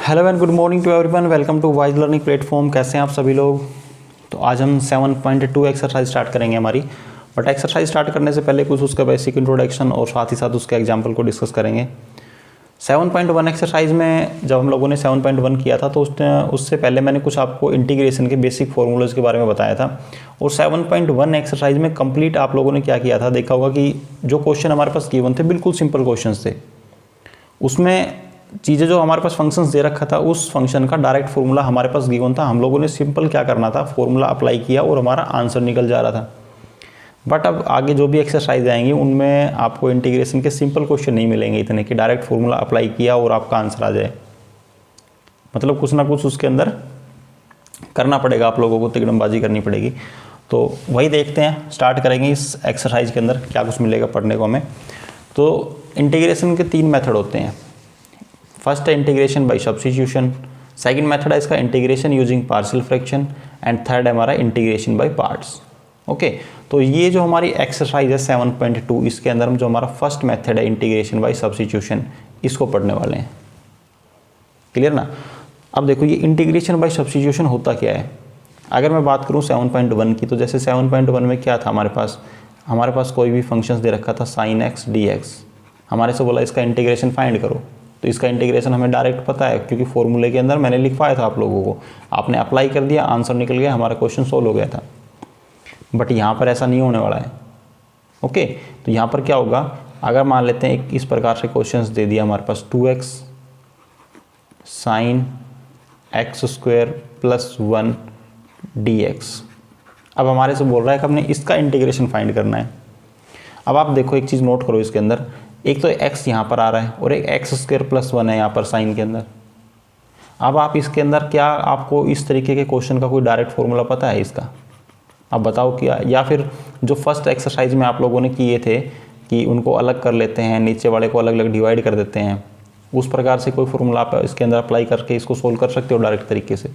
Hello and good morning to everyone, welcome to wise learning platform. कैसे हैं आप सभी लोग। तो आज हम 7.2 एक्सरसाइज स्टार्ट करेंगे हमारी। बट एक्सरसाइज स्टार्ट करने से पहले कुछ उसका बेसिक इंट्रोडक्शन और साथ ही साथ उसके एग्जांपल को डिस्कस करेंगे। 7.1 एक्सरसाइज में जब हम लोगों ने 7.1 किया था तो उससे पहले मैंने कुछ आपको इंटीग्रेशन के बेसिक फॉर्मूलाज के बारे में बताया था। और 7.1 एक्सरसाइज में कंप्लीट आप लोगों ने क्या किया था, देखा होगा कि जो क्वेश्चन हमारे पास गिवन थे बिल्कुल सिंपल क्वेश्चन थे। उसमें चीज़ें जो हमारे पास फंक्शंस दे रखा था उस फंक्शन का डायरेक्ट फॉर्मूला हमारे पास गिवन था। हम लोगों ने सिंपल क्या करना था, फॉर्मूला अप्लाई किया और हमारा आंसर निकल जा रहा था। बट अब आगे जो भी एक्सरसाइज आएंगी उनमें आपको इंटीग्रेशन के सिंपल क्वेश्चन नहीं मिलेंगे इतने कि डायरेक्ट फॉर्मूला अप्लाई किया और आपका आंसर आ जाए। मतलब कुछ ना कुछ उसके अंदर करना पड़ेगा, आप लोगों को तिकड़मबाजी करनी पड़ेगी। तो वही देखते हैं, स्टार्ट करेंगे इस एक्सरसाइज के अंदर क्या कुछ मिलेगा पढ़ने को हमें। तो इंटीग्रेशन के 3 मेथड होते हैं। फर्स्ट है integration by substitution, second method है इसका integration using partial fraction and third है हमारा इंटीग्रेशन बाय पार्ट्स। ओके, तो ये जो हमारी एक्सरसाइज है 7.2, इसके अंदर हम जो हमारा फर्स्ट मेथड है इंटीग्रेशन बाय सब्स्टिट्यूशन, इसको पढ़ने वाले हैं। क्लियर ना। अब देखो ये इंटीग्रेशन बाय सब्स्टिट्यूशन होता क्या है। अगर मैं बात करूँ 7.1 की, तो जैसे 7.1 में क्या था हमारे पास कोई भी फंक्शंस दे रखा था sin x dx। हमारे से बोला इसका इंटीग्रेशन फाइंड करो, तो इसका इंटीग्रेशन हमें डायरेक्ट पता है क्योंकि फॉर्मूले के अंदर मैंने लिखवाया था आप लोगों को। आपने अप्लाई कर दिया, आंसर निकल गया, हमारा क्वेश्चन सोल्व हो गया था। बट यहाँ पर ऐसा नहीं होने वाला है। ओके, तो यहाँ पर क्या होगा, अगर मान लेते हैं इस प्रकार से क्वेश्चंस दे दिया हमारे पास 2x sin x² + 1 dx। अब हमारे से बोल रहा है कि हमने इसका इंटीग्रेशन फाइंड करना है। अब आप देखो एक चीज़ नोट करो इसके अंदर, एक तो x यहाँ पर आ रहा है और एक x² + 1 है यहाँ पर साइन के अंदर। अब आप इसके अंदर क्या आपको इस तरीके के क्वेश्चन का कोई डायरेक्ट फॉर्मूला पता है इसका? अब बताओ क्या, या फिर जो फर्स्ट एक्सरसाइज में आप लोगों ने किए थे कि उनको अलग कर लेते हैं, नीचे वाले को अलग अलग डिवाइड कर देते हैं, उस प्रकार से कोई फॉर्मूला आप इसके अंदर अप्लाई करके इसको सोल्व कर सकते हो डायरेक्ट तरीके से?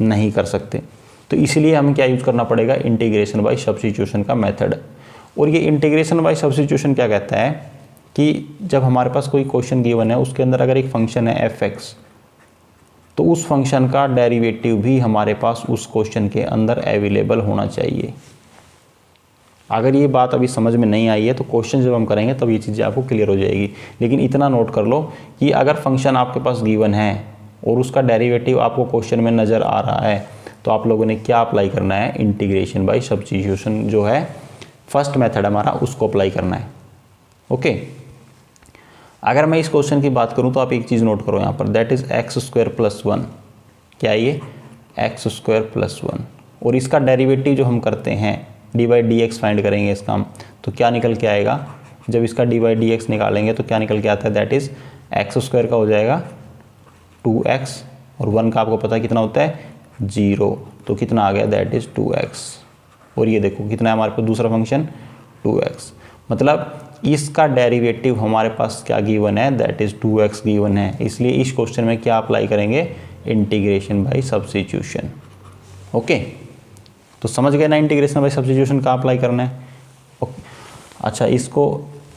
नहीं कर सकते। तो इसलिए हमें क्या यूज़ करना पड़ेगा, इंटीग्रेशन बाय सब्स्टिट्यूशन का मेथड। और ये इंटीग्रेशन बाय सब्स्टिट्यूशन क्या कहता है कि जब हमारे पास कोई क्वेश्चन गिवन है उसके अंदर अगर एक फंक्शन है f(x), तो उस फंक्शन का डेरिवेटिव भी हमारे पास उस क्वेश्चन के अंदर अवेलेबल होना चाहिए। अगर ये बात अभी समझ में नहीं आई है तो क्वेश्चन जब हम करेंगे तब ये चीज़ें आपको क्लियर हो जाएगी। लेकिन इतना नोट कर लो कि अगर फंक्शन आपके पास गिवन है और उसका डेरिवेटिव आपको क्वेश्चन में नज़र आ रहा है तो आप लोगों ने क्या अप्लाई करना है, इंटीग्रेशन बाय सब्स्टिट्यूशन जो है फर्स्ट मेथड हमारा, उसको अप्लाई करना है। ओके, अगर मैं इस क्वेश्चन की बात करूं तो आप एक चीज़ नोट करो यहाँ पर, दैट इज़ x² + 1। क्या ये x² + 1, और इसका डेरिवेटिव जो हम करते हैं d/dx फाइंड करेंगे इसका हम, तो क्या निकल के आएगा, जब इसका d/dx निकालेंगे तो क्या निकल के आता है, दैट इज़ x² का हो जाएगा 2x और 1 का आपको पता है कितना होता है 0, तो कितना आ गया, दैट इज़ 2x। और ये देखो कितना है हमारे पास दूसरा फंक्शन 2x। मतलब इसका डेरिवेटिव हमारे पास क्या गिवन है, दैट इज़ 2x गिवन है। इसलिए इस क्वेश्चन में क्या अप्लाई करेंगे, इंटीग्रेशन बाय सब्स्टिट्यूशन। ओके, तो समझ गए ना इंटीग्रेशन बाय सब्स्टिट्यूशन का अप्लाई करना है। ओके, अच्छा इसको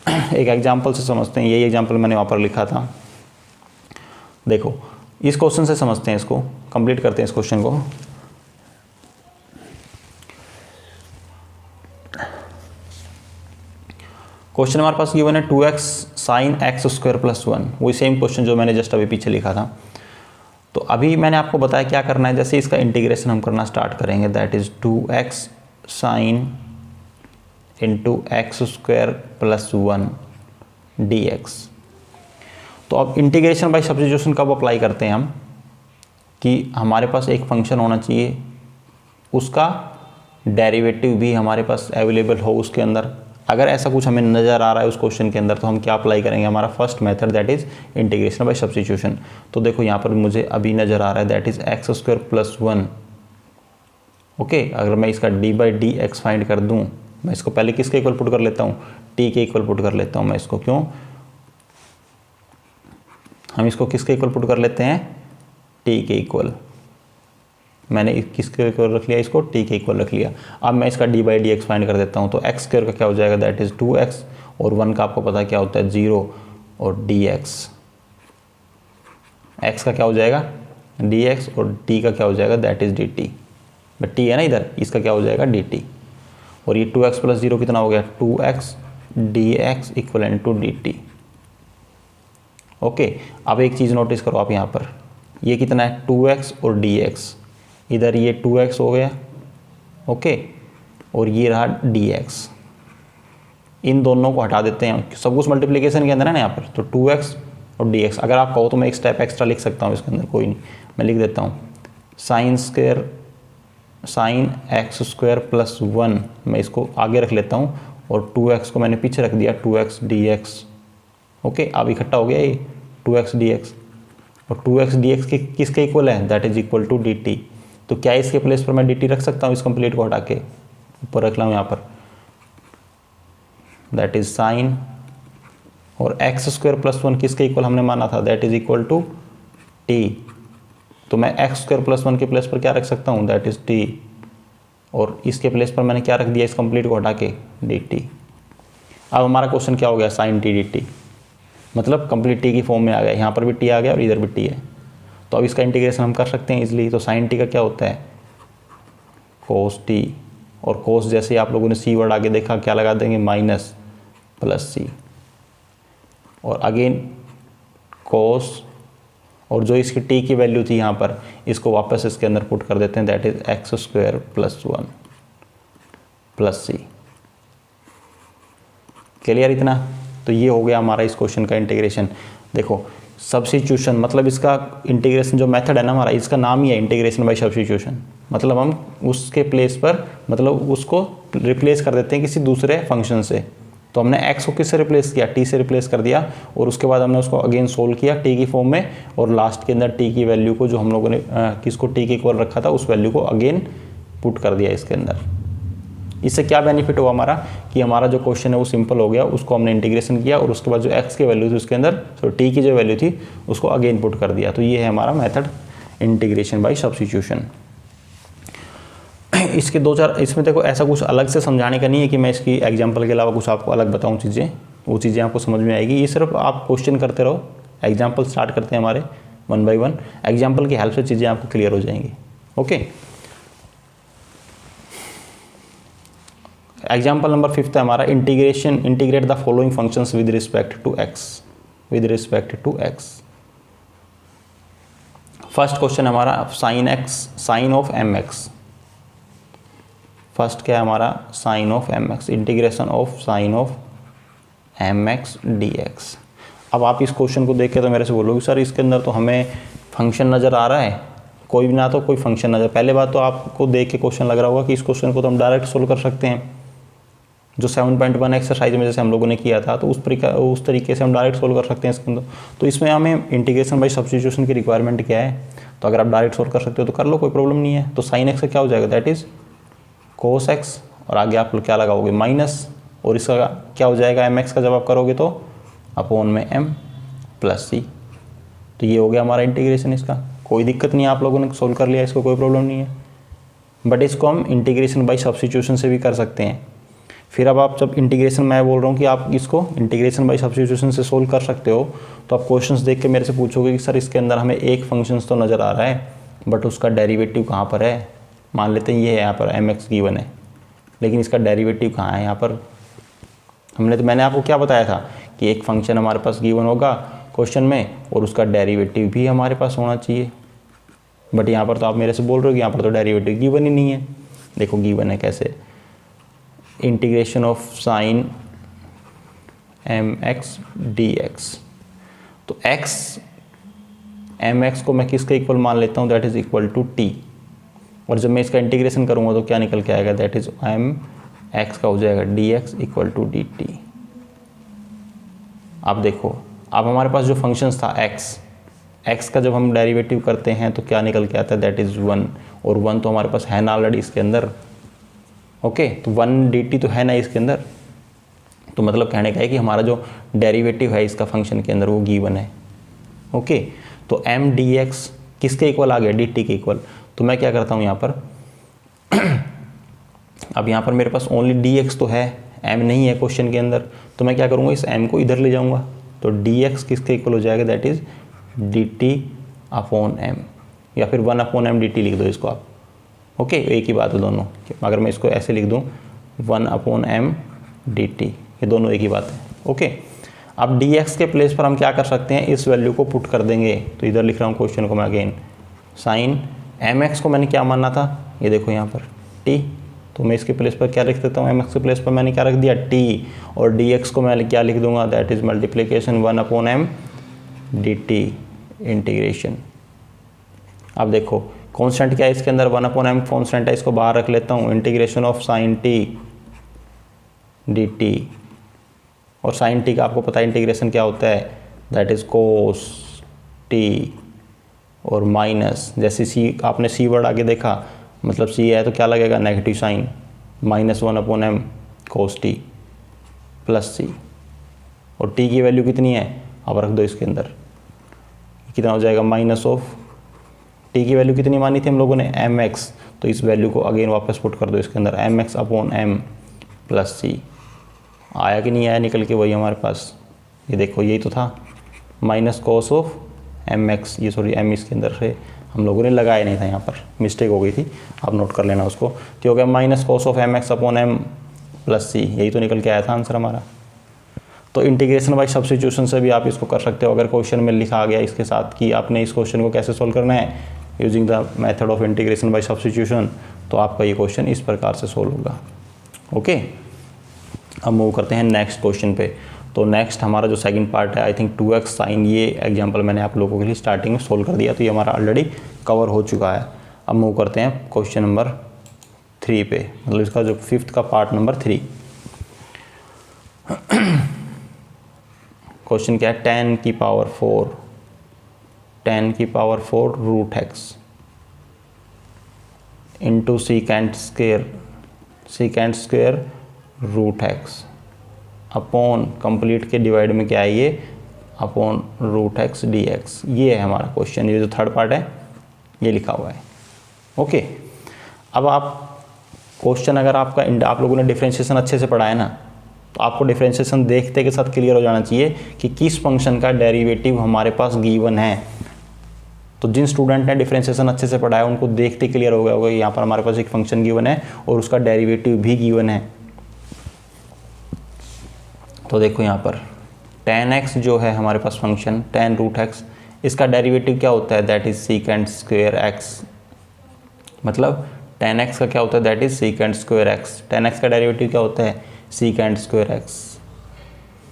एक एग्जांपल से समझते हैं। यही एग्जांपल मैंने वहाँ पर लिखा था, देखो इस क्वेश्चन से समझते हैं, इसको कंप्लीट करते हैं इस क्वेश्चन को। क्वेश्चन हमारे पास गिवन है 2x sin x² + 1, वही सेम क्वेश्चन जो मैंने जस्ट अभी पीछे लिखा था। तो अभी मैंने आपको बताया क्या करना है, जैसे इसका इंटीग्रेशन हम करना स्टार्ट करेंगे, that is 2x sin x² + 1 dx। तो अब इंटीग्रेशन बाय सब्स्टिट्यूशन कब अप्लाई करते हैं हम, कि हमारे पास एक फंक्शन होना चाहिए, उसका डेरिवेटिव भी हमारे पास अवेलेबल हो उसके अंदर। अगर ऐसा कुछ हमें नज़र आ रहा है उस क्वेश्चन के अंदर तो हम क्या अप्लाई करेंगे, हमारा first method that is integration by substitution. तो देखो यहाँ पर मुझे अभी नज़र आ रहा है दैट इज़ x² + 1। ओके, अगर मैं इसका d/dx फाइंड कर दूँ, मैं इसको पहले किसके इक्वल पुट कर लेता हूँ, t के इक्वल पुट कर लेता हूँ मैं इसको। क्यों, हम इसको किसके इक्वल पुट कर लेते हैं, t के इक्वल। मैंने किसके इक्वल रख लिया, इसको t के इक्वल रख लिया। अब मैं इसका d/dx फाइंड कर देता हूँ, तो x² का क्या हो जाएगा, दैट इज़ 2x, और 1 का आपको पता क्या होता है 0, और dx x का क्या हो जाएगा dx और t का क्या हो जाएगा that is dt। But t है ना इधर, इसका क्या हो जाएगा dt। और ये 2x प्लस 0 कितना हो गया 2x dx equal to dt। Okay, अब एक चीज़ नोटिस करो आप यहाँ पर, ये कितना है 2x और dx, इधर ये 2x हो गया ओके, और ये रहा dx। इन दोनों को हटा देते हैं, सब कुछ मल्टीप्लिकेशन के अंदर है ना यहाँ पर, तो 2x और dx। अगर आप कहो तो मैं एक स्टेप एक्स्ट्रा लिख सकता हूँ इसके अंदर, कोई नहीं, मैं लिख देता हूँ साइन एक्स स्क्वायर प्लस 1, मैं इसको आगे रख लेता हूँ और 2x को मैंने पीछे रख दिया 2x dx। ओके, अब इकट्ठा हो गया ये 2x dx, और 2x dx किसके इक्वल है that is equal to dt। तो क्या इसके प्लेस पर मैं dt रख सकता हूँ, इस कंप्लीट को हटा के ऊपर रख लाऊँ यहाँ पर, दैट इज साइन, और एक्स स्क्वायर प्लस 1 किसके इक्वल हमने माना था that is equal to t। तो मैं एक्स स्क्वायर प्लस 1 के प्लेस पर क्या रख सकता हूँ दैट इज t, और इसके प्लेस पर मैंने क्या रख दिया इस कंप्लीट को हटा के dt। अब हमारा क्वेश्चन क्या हो गया साइन t dt, मतलब कंप्लीट t की फॉर्म में आ गया, यहाँ पर भी t आ गया और इधर भी t है। तो अब इसका इंटीग्रेशन हम कर सकते हैं इजली। तो साइन t का क्या होता है cos t, और cos जैसे आप लोगों ने c वर्ड आगे देखा क्या लगा देंगे माइनस प्लस c, और अगेन cos, और जो इसकी t की वैल्यू थी यहाँ पर इसको वापस इसके अंदर पुट कर देते हैं that is x square plus 1 plus c। Clear इतना? तो ये हो गया हमारा इस क्वेश्चन का इंटीग्रेशन। देखो सब्स्टिट्यूशन, मतलब इसका इंटीग्रेशन जो मेथड है ना हमारा, इसका नाम ही है इंटीग्रेशन बाय सब्स्टिट्यूशन। मतलब हम उसके प्लेस पर, मतलब उसको रिप्लेस कर देते हैं किसी दूसरे फंक्शन से। तो हमने x को किससे रिप्लेस किया t से रिप्लेस कर दिया, और उसके बाद हमने उसको अगेन सोल्व किया t की फॉर्म में, और लास्ट के अंदर t की वैल्यू को जो हम लोगों ने किसको t के इक्वल रखा था उस वैल्यू को अगेन पुट कर दिया इसके अंदर। इससे क्या बेनिफिट हुआ हमारा कि हमारा जो क्वेश्चन है वो सिंपल हो गया, उसको हमने इंटीग्रेशन किया और उसके बाद जो x की वैल्यू थी उसके अंदर तो t की जो वैल्यू थी उसको अगेन पुट कर दिया। तो ये है हमारा मेथड इंटीग्रेशन बाय सब्स्टिट्यूशन। इसके दो चार, इसमें देखो ऐसा कुछ अलग से समझाने का नहीं है कि मैं इसकी एग्जांपल के अलावा कुछ आपको अलग बताऊं चीज़ें, वो चीज़ें आपको समझ में आएगी। ये सिर्फ आप क्वेश्चन करते रहो, एग्जांपल स्टार्ट करते हैं हमारे 1 बाय 1, एग्जांपल की हेल्प से चीज़ें आपको क्लियर हो जाएंगी। ओके, एग्जांपल नंबर 5 है हमारा integrate the following functions with respect to x। First question हमारा साइन ऑफ mx। फर्स्ट क्या है हमारा sine of mx, integration of sine of mx dx। अब आप इस क्वेश्चन को देख के तो मेरे से बोलोगे सर इसके अंदर तो हमें फंक्शन नज़र आ रहा है, कोई भी ना तो कोई फंक्शन नज़र। पहले बात तो आपको देख के क्वेश्चन लग रहा होगा कि इस क्वेश्चन को तो हम डायरेक्ट सोल्व कर सकते हैं, जो 7.1 एक्सरसाइज में जैसे हम लोगों ने किया था, तो उस तरीके से हम डायरेक्ट सोल्व कर सकते हैं इसके अंदर। तो इसमें हमें इंटीग्रेशन बाय सब्स्टिट्यूशन की रिक्वायरमेंट क्या है, तो अगर आप डायरेक्ट सोल्व कर सकते हो तो कर लो, कोई प्रॉब्लम नहीं है। तो साइन एक्स का क्या हो जाएगा दैट इज कोस एक्स, और आगे आप लोग क्या लगाओगे माइनस, और इसका क्या हो जाएगा एम एक्स का जब आप करोगे तो अपॉन में एम प्लस सी। तो ये हो गया हमारा इंटीग्रेशन इसका, कोई दिक्कत नहीं है, आप लोगों ने सोल्व कर लिया, इसको कोई प्रॉब्लम नहीं है। बट इसको हम इंटीग्रेशन बाय सब्स्टिट्यूशन से भी कर सकते हैं। फिर अब आप जब इंटीग्रेशन, मैं बोल रहा हूँ कि आप इसको इंटीग्रेशन बाय सब्स्टिट्यूशन से सोल्व कर सकते हो, तो आप क्वेश्चंस देख के मेरे से पूछोगे कि सर इसके अंदर हमें एक फंक्शंस तो नज़र आ रहा है बट उसका डेरिवेटिव कहाँ पर है। मान लेते हैं ये है यहाँ पर एम एक्स गिवन है, लेकिन इसका डेरिवेटिव कहाँ है यहाँ पर। मैंने आपको क्या बताया था कि एक फंक्शन हमारे पास गिवन होगा क्वेश्चन में और उसका डेरिवेटिव भी हमारे पास होना चाहिए। बट यहाँ पर तो आप मेरे से बोल रहे हो कि यहाँ पर तो डेरिवेटिव गिवन ही नहीं है। देखो गिवन है कैसे, integration of sine m x d x. तो एक्स एम एक्स को मैं किसके इक्वल मान लेता हूँ that is equal to t, और जब मैं इसका इंटीग्रेशन करूँगा तो क्या निकल के आएगा दैट इज एम एक्स का हो जाएगा d x equal to d t. अब देखो अब हमारे पास जो फंक्शंस था एक्स का जब हम डेरिवेटिव करते हैं तो क्या निकल के आता है दैट इज़ 1, और 1 तो हमारे पास है ना ऑलरेडी इसके अंदर। ओके, तो 1 dt तो है ना इसके अंदर, तो मतलब कहने का है कि हमारा जो डेरिवेटिव है इसका फंक्शन के अंदर वो गिवन है। ओके, तो एम डी एक्स किसके इक्वल आ गया dt के इक्वल। तो मैं क्या करता हूँ यहाँ पर अब यहाँ पर मेरे पास ओनली dx तो है, m नहीं है क्वेश्चन के अंदर, तो मैं क्या करूँगा इस m को इधर ले जाऊँगा। तो dx किसके इक्वल हो जाएगा दैट इज़ dt अपॉन एम, या फिर 1/m dt लिख दो इसको आप। ओके, एक ही बात है दोनों। अगर मैं इसको ऐसे लिख दूँ 1/m dt, ये दोनों एक ही बात है। ओके, अब dx के प्लेस पर हम क्या कर सकते हैं, इस वैल्यू को पुट कर देंगे। तो इधर लिख रहा हूँ क्वेश्चन को मैं अगेन, साइन mx को मैंने क्या माना था, ये देखो यहाँ पर t, तो मैं इसके प्लेस पर क्या लिख देता हूँ, mx के प्लेस पर मैंने क्या रख दिया t, और dx को मैं क्या लिख दूंगा, that is multiplication 1/m dt integration. अब देखो कांस्टेंट क्या है इसके अंदर, 1/m कांस्टेंट है, इसको बाहर रख लेता हूँ, integration of sign t dt, और साइन t का आपको पता है इंटीग्रेशन क्या होता है, दैट इज कोस t, और माइनस, जैसे सी आपने सी वर्ड आगे देखा, मतलब सी है तो क्या लगेगा, नेगेटिव साइन, -1/m कोस t प्लस सी, और t की वैल्यू कितनी है, अब रख दो इसके अंदर, कितना हो जाएगा, माइनस ऑफ t की वैल्यू कितनी मानी थी हम लोगों ने, mx, तो इस वैल्यू को अगेन वापस पुट कर दो इसके अंदर, mx/m प्लस सी, आया कि नहीं आया निकल के, वही हमारे पास, ये देखो यही तो था, माइनस कॉस ऑफ mx, ये सॉरी m इसके अंदर से हम लोगों ने लगाया नहीं था, यहाँ पर मिस्टेक हो गई थी, आप नोट कर लेना उसको। तो हो गया minus cos of mx/m plus C, यही तो निकल के आया था आंसर हमारा। तो इंटीग्रेशन बाय सब्स्टिट्यूशन से भी आप इसको कर सकते हो। अगर क्वेश्चन में लिखा आ गया इसके साथ कि आपने इस क्वेश्चन को कैसे सोल्व करना है using the method of integration by substitution, तो आपका ये क्वेश्चन इस प्रकार से सोल्व होगा। ओके, अब मूव करते हैं नेक्स्ट क्वेश्चन पे। तो नेक्स्ट हमारा जो सेकंड पार्ट है, आई थिंक 2x साइन, ये एग्जांपल मैंने आप लोगों के लिए स्टार्टिंग में सोल्व कर दिया, तो ये हमारा ऑलरेडी कवर हो चुका है। अब मूव करते हैं क्वेश्चन नंबर 3 पे, मतलब इसका जो 5th का पार्ट नंबर 3। क्वेश्चन क्या है, 10 की power 4 root x into secant square root x upon complete के डिवाइड में क्या है ये, upon root x d x. ये है हमारा क्वेश्चन, ये जो थर्ड पार्ट है ये लिखा हुआ है। ओके, अब आप क्वेश्चन अगर आपका आप लोगों ने डिफरेंशिएशन अच्छे से पढ़ा है ना, तो आपको डिफरेंशिएशन देखते के साथ क्लियर हो जाना चाहिए कि किस फंक्शन का डेरिवेटिव हमारे पास गिवन है। तो जिन स्टूडेंट ने डिफरेंशिएशन अच्छे से पढ़ा है उनको देखते क्लियर हो गया होगा, यहाँ पर हमारे पास एक फंक्शन गिवन है और उसका डेरिवेटिव भी गिवन है। तो देखो यहाँ पर tan x जो है हमारे पास फंक्शन tan रूट एक्स, इसका डेरिवेटिव क्या होता है, that is secant square x, मतलब tan x का क्या होता है, that is secant square x. tan x का डेरिवेटिव क्या होता है, सीकेंट स्क्वायर एक्स।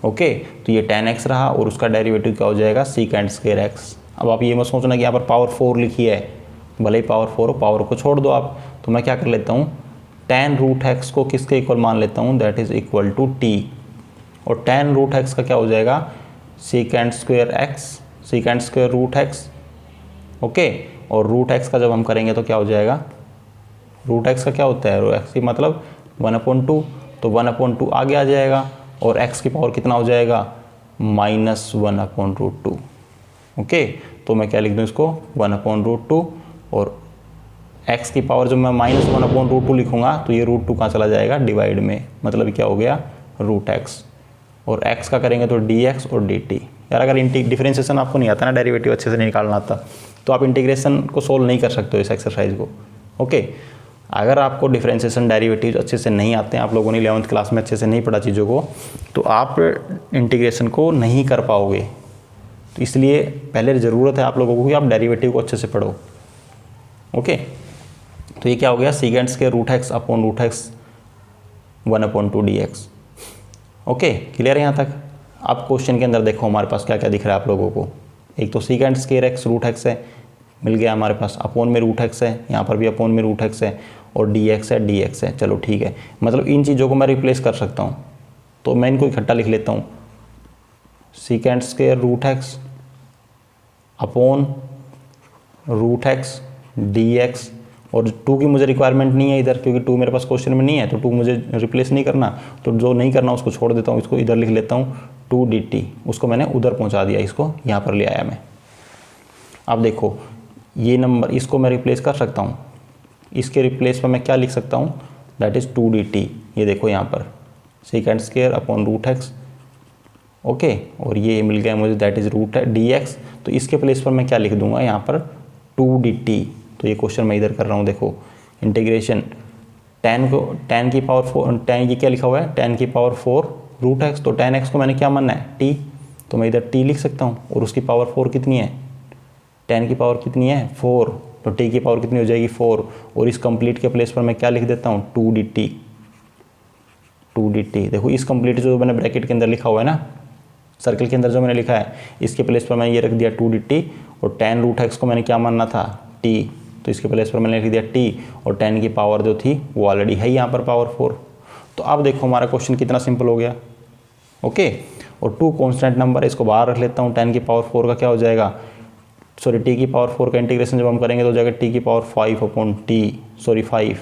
ओके, तो ये tan x रहा और उसका डेरिवेटिव क्या हो जाएगा, सीकेंट स्क्वायर एक्स। अब आप ये मत सोचना कि यहाँ पर पावर 4 लिखी है, भले ही पावर 4 हो, पावर को छोड़ दो आप। तो मैं क्या कर लेता हूँ, tan रूट एक्स को किसके इक्वल मान लेता हूँ, that is equal to t, और tan रूट एक्स का क्या हो जाएगा, secant square x, secant square root x. Okay, और रूट एक्स का जब हम करेंगे तो क्या हो जाएगा, रूट एक्स का क्या होता है, रूट एक्स की मतलब 1/2, तो 1/2 आगे आ जाएगा, और x की पावर कितना हो जाएगा, -1/√2। ओके, तो मैं क्या लिख दूँ इसको, 1/√2, और x की पावर जब मैं -1/√2 लिखूँगा तो ये √2 कहाँ चला जाएगा, डिवाइड में, मतलब क्या हो गया, रूट एक्स, और x का करेंगे तो dx और dt। यार अगर डिफरेंशिएशन आपको नहीं आता ना, डेरिवेटिव अच्छे से नहीं निकालना आता, तो आप इंटीग्रेशन को सोल्व नहीं कर सकते हो इस एक्सरसाइज को। ओके, अगर आपको डिफरेंशिएशन डेरिवेटिव अच्छे से नहीं आते हैं, आप लोगों ने 11th क्लास में अच्छे से नहीं पढ़ा चीज़ों को, तो आप इंटीग्रेशन को नहीं कर पाओगे। तो इसलिए पहले ज़रूरत है आप लोगों को कि आप डेरिवेटिव को अच्छे से पढ़ो। ओके, तो ये क्या हो गया, secant square root x upon root x 1/2 dx। Okay, clear है यहाँ तक। अब क्वेश्चन के अंदर देखो हमारे पास क्या क्या दिख रहा है आप लोगों को, एक तो secant square x root x है, मिल गया हमारे पास, अपोन में रूट एक्स है, यहाँ पर भी अपोन में रूट एक्स है, और dx है dx है। चलो ठीक है, मतलब इन चीज़ों को मैं रिप्लेस कर सकता हूँ, तो मैं इनको इकट्ठा लिख लेता हूँ, secant square root x upon root x dx, और 2 की मुझे रिक्वायरमेंट नहीं है इधर, क्योंकि 2 मेरे पास क्वेश्चन में नहीं है, तो 2 मुझे रिप्लेस नहीं करना, तो जो नहीं करना उसको छोड़ देता हूँ, इसको इधर लिख लेता हूँ 2 dt, उसको मैंने उधर पहुँचा दिया, इसको यहाँ पर ले आया मैं। अब देखो ये नंबर, इसको मैं रिप्लेस कर सकता हूँ, इसके रिप्लेस पर मैं क्या लिख सकता हूँ, दैट इज़ 2 dt। ये देखो यहाँ पर secant square upon root x okay, और ये मिल गया मुझे, दैट इज़ रूट है डी एक्स। तो इसके प्लेस पर मैं क्या लिख दूंगा यहाँ पर 2dt। तो ये क्वेश्चन मैं इधर कर रहा हूँ, देखो इंटीग्रेशन tan की पावर 4, tan ये क्या लिखा हुआ है, tan की पावर 4 रूट एक्स। तो tan x को मैंने क्या मानना है, t, तो मैं इधर t लिख सकता हूँ। और उसकी पावर 4 कितनी है, tan की पावर कितनी है 4, तो t की पावर कितनी हो जाएगी 4। और इस कंप्लीट के प्लेस पर मैं क्या लिख देता हूँ 2dt। देखो इस कंप्लीट जो मैंने ब्रैकेट के अंदर लिखा हुआ है ना, सर्कल के अंदर जो मैंने लिखा है, इसके प्लेस पर मैंने ये रख दिया 2dt। और tan रूट एक्स को मैंने क्या मानना था, t, तो इसके प्लेस पर मैंने लिख दिया t। और tan की पावर जो थी वो ऑलरेडी है यहाँ पर पावर 4। तो अब देखो हमारा क्वेश्चन कितना सिंपल हो गया। ओके, और 2 कांस्टेंट नंबर है, इसको बाहर रख लेता हूँ। tan की पावर 4 का क्या हो जाएगा, सॉरी t की पावर 4 का इंटीग्रेशन जब हम करेंगे तो हो जाएगा t की power 5 upon t, sorry 5,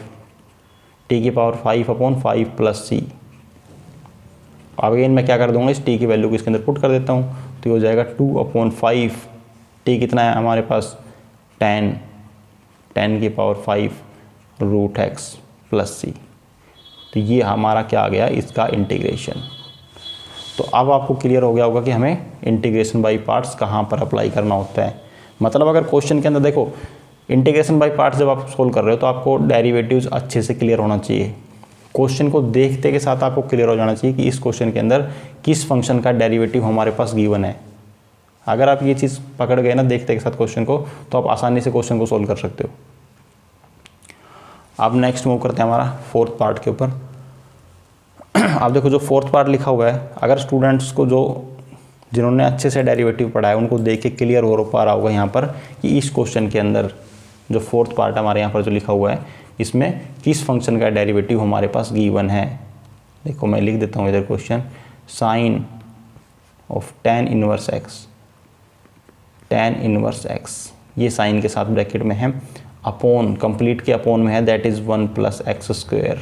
t की पावर 5 अपॉन 5 प्लस c। अब अगेन मैं क्या कर दूंगा, इस t की वैल्यू को इसके अंदर पुट कर देता हूँ, तो ये हो जाएगा 2/5। t कितना है हमारे पास 10 की power 5 root x plus c। तो ये हमारा क्या आ गया, इसका इंटीग्रेशन। तो अब आपको क्लियर हो गया होगा कि हमें इंटीग्रेशन बाय पार्ट्स कहाँ पर अप्लाई करना होता है। मतलब अगर क्वेश्चन के अंदर देखो इंटीग्रेशन बाय पार्ट्स जब आप सोल्व कर रहे हो तो आपको डेरिवेटिव्स अच्छे से क्लियर होना चाहिए। क्वेश्चन को देखते के साथ आपको क्लियर हो जाना चाहिए कि इस क्वेश्चन के अंदर किस फंक्शन का डेरिवेटिव हमारे पास गिवन है। अगर आप ये चीज़ पकड़ गए ना देखते के साथ क्वेश्चन को, तो आप आसानी से क्वेश्चन को सोल्व कर सकते हो। अब नेक्स्ट मूव करते हैं हमारा फोर्थ पार्ट के ऊपर। आप देखो जो फोर्थ पार्ट लिखा हुआ है, अगर स्टूडेंट्स को जिन्होंने अच्छे से डेरिवेटिव पढ़ा है उनको देख के क्लियर हो पा रहा होगा यहाँ पर कि इस क्वेश्चन के अंदर जो फोर्थ पार्ट हमारे यहाँ पर जो लिखा हुआ है, इसमें किस फंक्शन का डेरिवेटिव हमारे पास गिवन है। देखो मैं लिख देता हूँ इधर question, sine of tan inverse x, tan inverse x, ये साइन के साथ ब्रैकेट में है, अपॉन कंप्लीट के अपॉन में है, दैट इज़ 1 + x²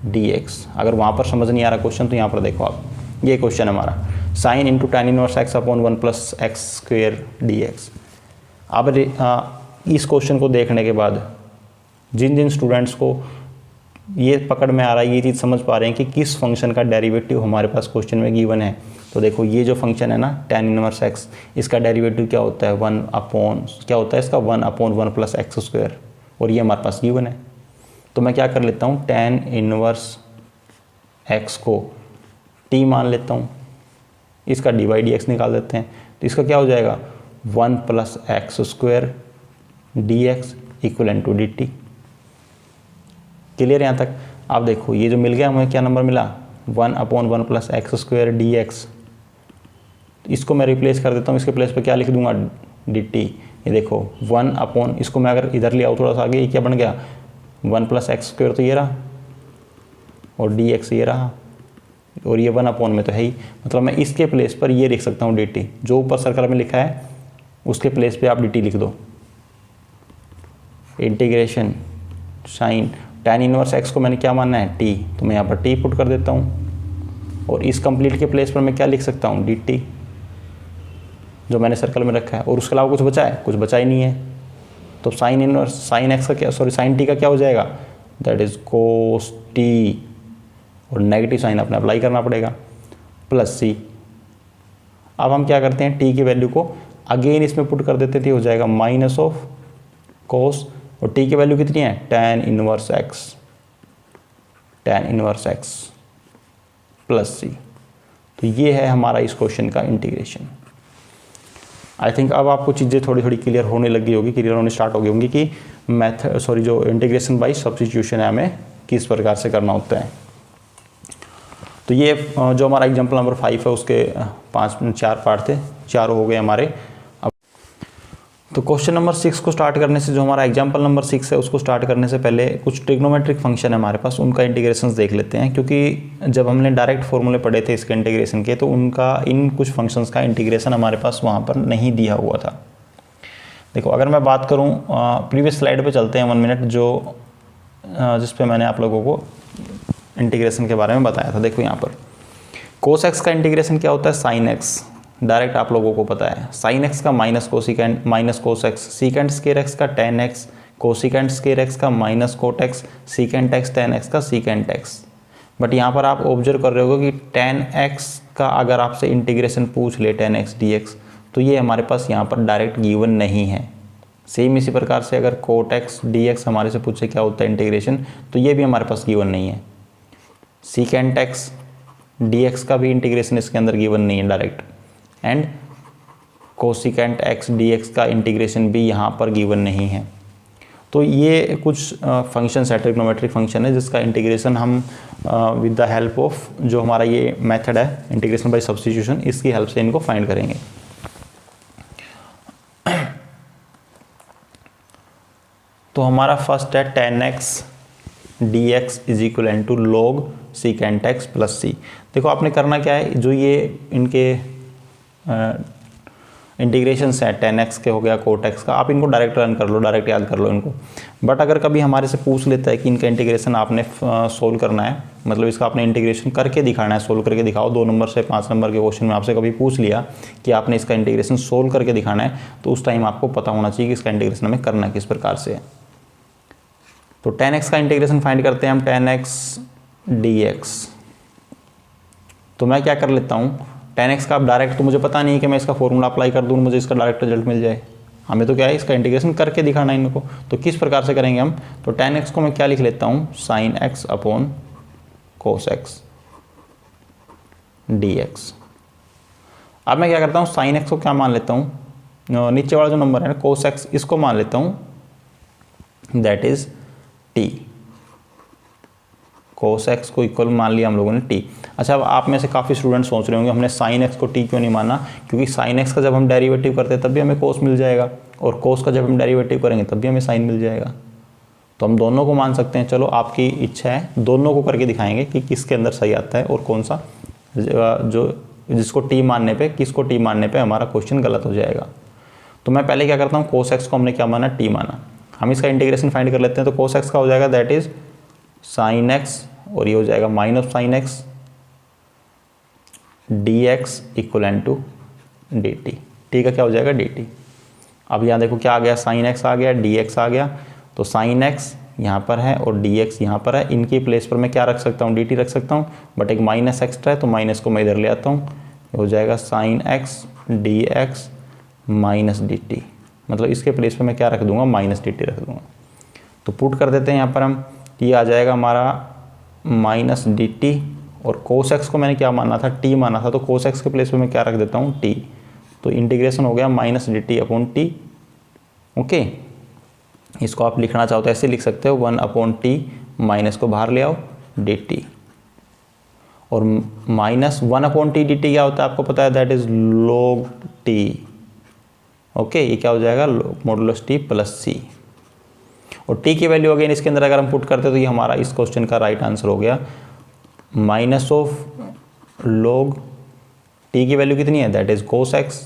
dx। अगर वहाँ पर समझ नहीं आ रहा क्वेश्चन तो यहाँ पर देखो आप, ये क्वेश्चन है हमारा, sine into tan inverse x upon 1 + x² dx। अब इस क्वेश्चन को देखने के बाद जिन जिन स्टूडेंट्स को ये पकड़ में आ रहा है, ये चीज़ समझ पा रहे हैं कि किस फंक्शन का डेरिवेटिव हमारे पास क्वेश्चन में गिवन है, तो देखो ये जो फंक्शन है ना tan इनवर्स एक्स, इसका डेरिवेटिव क्या होता है 1 अपॉन क्या होता है इसका 1/1 + x², और ये हमारे पास गिवन है। तो मैं क्या कर लेता हूँ, tan इनवर्स एक्स को t मान लेता हूँ, इसका dy/dx निकाल देते हैं। तो इसका क्या हो जाएगा 1 + x² dx equivalent to dt। Clear यहाँ तक। आप देखो ये जो मिल गया हमें क्या नंबर मिला 1/1 + x² dx। इसको मैं रिप्लेस कर देता हूँ, इसके प्लेस पे क्या लिख दूंगा dt। ये देखो 1/, इसको मैं अगर इधर ले आऊँ थोड़ा सा आगे, ये क्या बन गया 1 + x² तो ये रहा, और dx ये रहा, और ये 1/, में तो है ही। मतलब मैं इसके प्लेस पर ये लिख सकता हूँ dt, जो ऊपर सर्कल में लिखा है उसके प्लेस पे आप dt लिख दो। Integration sine tan inverse x को मैंने क्या मानना है t, तो मैं यहाँ पर t पुट कर देता हूँ, और इस कंप्लीट के प्लेस पर मैं क्या लिख सकता हूँ dt, जो मैंने सर्कल में रखा है। और उसके अलावा कुछ बचा है, कुछ बचा ही नहीं है। तो साइन इनवर्स साइन एक्स का क्या, सॉरी साइन t का क्या हो जाएगा, दैट इज कोस t, और नेगेटिव साइन अपने अप्लाई करना पड़ेगा, प्लस c। अब हम क्या करते हैं, t की वैल्यू को अगेन इसमें पुट कर देते थे, हो जाएगा माइनस ऑफ कोस, और t की वैल्यू कितनी है tan inverse x plus c। तो ये है हमारा इस क्वेश्चन का इंटीग्रेशन। आई थिंक अब आपको चीज़ें थोड़ी थोड़ी क्लियर होने लगी होगी, क्लियर होने स्टार्ट हो गई होंगी कि मेथड जो इंटीग्रेशन बाय सब्स्टिट्यूशन है हमें किस प्रकार से करना होता है। तो ये जो हमारा एग्जाम्पल नंबर 5 है उसके 4 पार्ट थे, चारों हो गए हमारे। तो क्वेश्चन नंबर 6 को स्टार्ट करने से, जो हमारा एग्जाम्पल नंबर 6 है उसको स्टार्ट करने से पहले कुछ ट्रिग्नोमेट्रिक फंक्शन है हमारे पास, उनका इंटीग्रेशन देख लेते हैं। क्योंकि जब हमने डायरेक्ट फॉर्मूले पढ़े थे इसके इंटीग्रेशन के, तो उनका इन कुछ फंक्शंस का इंटीग्रेशन हमारे पास वहाँ पर नहीं दिया हुआ था। देखो अगर मैं बात करूँ, प्रीवियस स्लाइड पर चलते हैं 1 मिनट, जो जिस पर मैंने आप लोगों को इंटीग्रेशन के बारे में बताया था। देखो यहाँ पर कोस एक्स का इंटीग्रेशन क्या होता है, साइन एक्स, डायरेक्ट आप लोगों को पता है। साइन एक्स का minus cosecant minus cos x, secant square x का tan x, cosecant square x का minus cot x, secant x tan x का सीकेंट एक्स। बट यहाँ पर आप ऑब्जर्व कर रहे हो कि tan x का अगर आपसे इंटीग्रेशन पूछ ले tan x dx, तो ये हमारे पास यहाँ पर डायरेक्ट गिवन नहीं है। सेम इसी प्रकार से अगर cot x dx हमारे से पूछे क्या होता है इंटीग्रेशन, तो ये भी हमारे पास गिवन नहीं है। secant x dx का भी इंटीग्रेशन इसके अंदर गिवन नहीं है direct, and cosecant x dx का इंटीग्रेशन भी यहाँ पर गिवन नहीं है। तो ये कुछ फंक्शन है, ट्रिग्नोमेट्रिक फंक्शन है, जिसका इंटीग्रेशन हम विद द हेल्प ऑफ जो हमारा ये मेथड है इंटीग्रेशन बाय सब्स्टिट्यूशन, इसकी हेल्प से इनको फाइंड करेंगे। तो हमारा फर्स्ट है tan x dx is equal to log secant x plus c। देखो आपने करना क्या है, जो ये इनके इंटीग्रेशन है tan x के हो गया cot x का, आप इनको डायरेक्ट रन कर लो, डायरेक्ट याद कर लो इनको। बट अगर कभी हमारे से पूछ लेता है कि इनका इंटीग्रेशन आपने सोल्व करना है, मतलब इसका आपने इंटीग्रेशन करके दिखाना है, सोल्व करके दिखाओ, 2 नंबर से 5 नंबर के क्वेश्चन में आपसे कभी पूछ लिया कि आपने इसका इंटीग्रेशन सोल्व करके दिखाना है, तो उस टाइम आपको पता होना चाहिए कि इसका इंटीग्रेशन हमें करना किस प्रकार से है। तो tan x का इंटीग्रेशन फाइंड करते हैं हम, tan x dx। तो मैं क्या कर लेता हूँ, tan x का अब डायरेक्ट तो मुझे पता नहीं है कि मैं इसका फॉर्मूला अप्लाई कर दूँ मुझे इसका डायरेक्ट रिजल्ट मिल जाए, हमें तो क्या है इसका इंटीग्रेशन करके दिखाना है इनको। तो किस प्रकार से करेंगे हम, तो tan x को मैं क्या लिख लेता हूँ, sin x upon cos x dx। अब मैं क्या करता हूँ, sin x को क्या मान लेता हूँ, नीचे वाला जो नंबर है ना cos x, इसको मान लेता हूँ that is t। cos x को इक्वल मान लिया हम लोगों ने t। अच्छा, अब आप में से काफ़ी स्टूडेंट सोच रहे होंगे हमने sin x को t क्यों नहीं माना, क्योंकि sin x का जब हम डेरिवेटिव करते हैं तब भी हमें cos मिल जाएगा, और cos का जब हम डेरिवेटिव करेंगे तब भी हमें sin मिल जाएगा। तो हम दोनों को मान सकते हैं। चलो आपकी इच्छा है, दोनों को करके दिखाएंगे कि किसके अंदर सही आता है और कौन सा जो जिसको t मानने पे, किसको t मानने पे हमारा क्वेश्चन गलत हो जाएगा। तो मैं पहले क्या करता हूँ, cos x को हमने क्या माना, t माना। हम इसका इंटीग्रेशन फाइंड कर लेते हैं। तो cos x का हो जाएगा दैट इज sin x, और ये हो जाएगा minus sin x dx equal to dt। t का क्या हो जाएगा, dt। अब यहाँ देखो क्या आ गया, sin x आ गया, dx आ गया। तो sin x यहाँ पर है और dx यहाँ पर है, इनकी प्लेस पर मैं क्या रख सकता हूँ, dt रख सकता हूँ, बट एक माइनस एक्स्ट्रा है तो माइनस को मैं इधर ले आता हूँ। ये हो जाएगा sin x dx minus dt, मतलब इसके प्लेस पर मैं क्या रख दूंगा, माइनस dt रख दूंगा। तो पुट कर देते हैं यहाँ पर हम, ये आ जाएगा हमारा माइनस dt, और cos x को मैंने क्या माना था, t माना था, तो cos x के प्लेस पे मैं क्या रख देता हूँ, t। तो इंटीग्रेशन हो गया minus dt upon t। Okay, इसको आप लिखना चाहो तो ऐसे लिख सकते हो, 1 अपॉन t, माइनस को बाहर ले आओ dt, और माइनस 1 अपॉन t dt क्या होता है आपको पता है, that is log t। Okay, ये क्या हो जाएगा, मॉडुलस t प्लस c, और t की वैल्यू अगेन इसके अंदर अगर हम पुट करते तो ये हमारा इस क्वेश्चन का राइट आंसर हो गया, माइनस ऑफ log t की वैल्यू कितनी है, that is cos x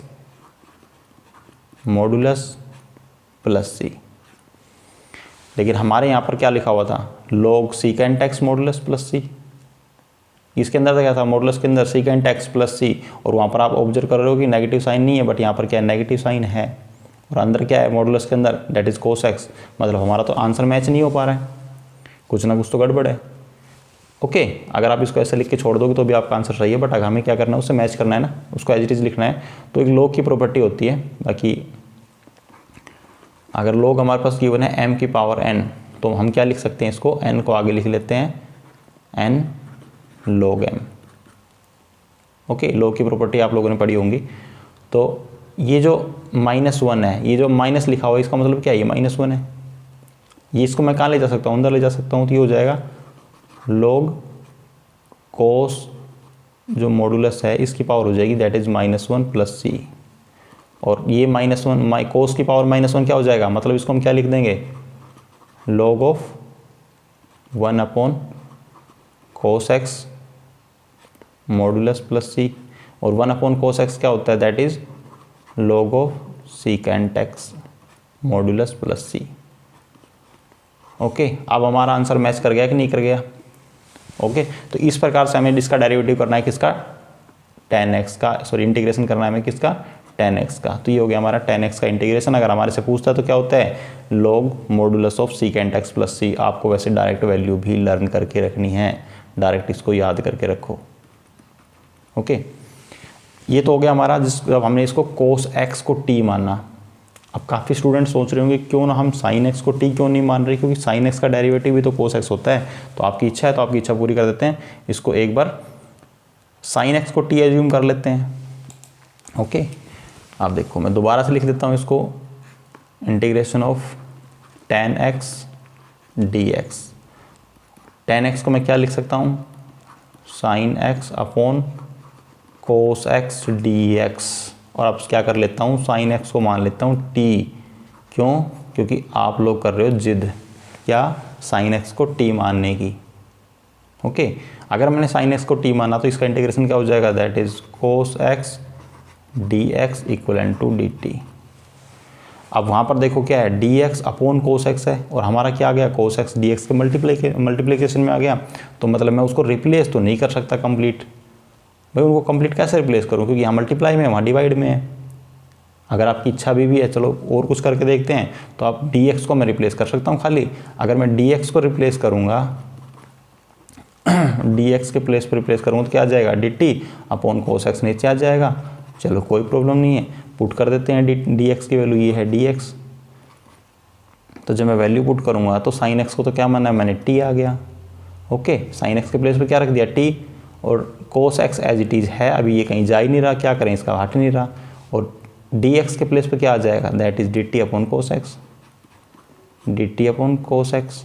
modulus plus c। लेकिन हमारे यहाँ पर क्या लिखा हुआ था, log secant x modulus plus c। इसके अंदर क्या था, मॉडुलस के अंदर secant x प्लस c, और वहाँ पर आप ऑब्जर्व कर रहे हो कि नेगेटिव साइन नहीं है, बट यहाँ पर क्या है, नेगेटिव साइन है, और अंदर क्या है मॉडुलस के अंदर, दैट इज cos x। मतलब हमारा तो आंसर मैच नहीं हो पा रहा है, कुछ ना कुछ तो गड़बड़ है। ओके, अगर आप इसको ऐसे लिख के छोड़ दोगे तो भी आपका आंसर सही है, बट अगर हमें क्या करना है, उससे मैच करना है ना, उसको एज इट इज लिखना है। तो एक log की प्रॉपर्टी होती है, बाकी अगर log हमारे पास गिवन है m की पावर n, तो हम क्या लिख सकते हैं, इसको n को आगे लिख लेते हैं n log m। Okay, log की प्रॉपर्टी आप लोगों ने पढ़ी होंगी। तो ये जो -1 है, ये जो माइनस लिखा हुआ है, इसका मतलब क्या है, ये -1 है, ये इसको मैं कहाँ ले जा सकता हूँ, अंदर ले जा सकता हूँ। तो ये हो जाएगा log cos जो मॉडुलस है इसकी पावर हो जाएगी, दैट इज -1 प्लस c, और ये -1 cos की पावर -1 क्या हो जाएगा, मतलब इसको हम क्या लिख देंगे, log of 1 upon cos x modulus plus c, और 1 अपॉन cos x क्या होता है, that is log of secant x modulus plus c। Okay, अब हमारा आंसर मैच कर गया कि नहीं कर गया। ओके, तो इस प्रकार से हमें इसका डेरिवेटिव करना है, किसका, tan x का, सॉरी इंटीग्रेशन करना है हमें किसका, tan x का। तो ये हो गया हमारा tan x का इंटीग्रेशन। अगर हमारे से पूछता है तो क्या होता है, log modulus of secant x plus c। आपको वैसे डायरेक्ट वैल्यू भी लर्न करके रखनी है, डायरेक्ट इसको याद करके रखो। ओके, ये तो हो गया हमारा जब हमने इसको cos x को t माना। अब काफ़ी स्टूडेंट सोच रहे होंगे क्यों ना हम sin x को t क्यों नहीं मान रहे, क्योंकि sin x का डेरिवेटिव भी तो cos x होता है। तो आपकी इच्छा है तो आपकी इच्छा पूरी कर देते हैं, इसको एक बार sin x को t एज्यूम कर लेते हैं। ओके, आप देखो मैं दोबारा से लिख देता हूँ इसको, integration of tan x dx। tan x को मैं क्या लिख सकता हूँ, sin x upon cos x dx। और अब क्या कर लेता हूँ, sin x को मान लेता हूँ t। क्यों, क्योंकि आप लोग कर रहे हो जिद क्या, sin x को t मानने की। ओके, अगर मैंने sin x को t माना तो इसका इंटीग्रेशन क्या हो जाएगा, that is cos x dx equal to dt। अब वहाँ पर देखो क्या है, dx अपॉन cos x है और हमारा क्या आ गया, cos x dx के मल्टीप्लिकेशन में आ गया। तो मतलब मैं उसको रिप्लेस तो नहीं कर सकता कंप्लीट, भाई उनको कंप्लीट कैसे रिप्लेस करूँ, क्योंकि यहाँ मल्टीप्लाई में है वहाँ डिवाइड में है। अगर आपकी इच्छा भी है, चलो और कुछ करके देखते हैं, तो आप dx को मैं रिप्लेस कर सकता हूँ खाली। अगर मैं dx को रिप्लेस करूँगा dx के प्लेस पर रिप्लेस करूँगा तो क्या आ जाएगा, dt अपॉन cos x नीचे आ जाएगा। चलो कोई प्रॉब्लम नहीं है, पुट कर देते हैं dx की वैल्यू, ये है dx। तो जब मैं वैल्यू पुट करूँगा तो sin x को तो क्या माना है मैंने, t आ गया। ओके, sin x के प्लेस पे क्या रख दिया, t, और cos x as it is है, अभी ये कहीं जा ही नहीं रहा, क्या करें इसका हट नहीं रहा। और dx के प्लेस पे क्या आ जाएगा, that is dt upon cos x, dt upon cos x।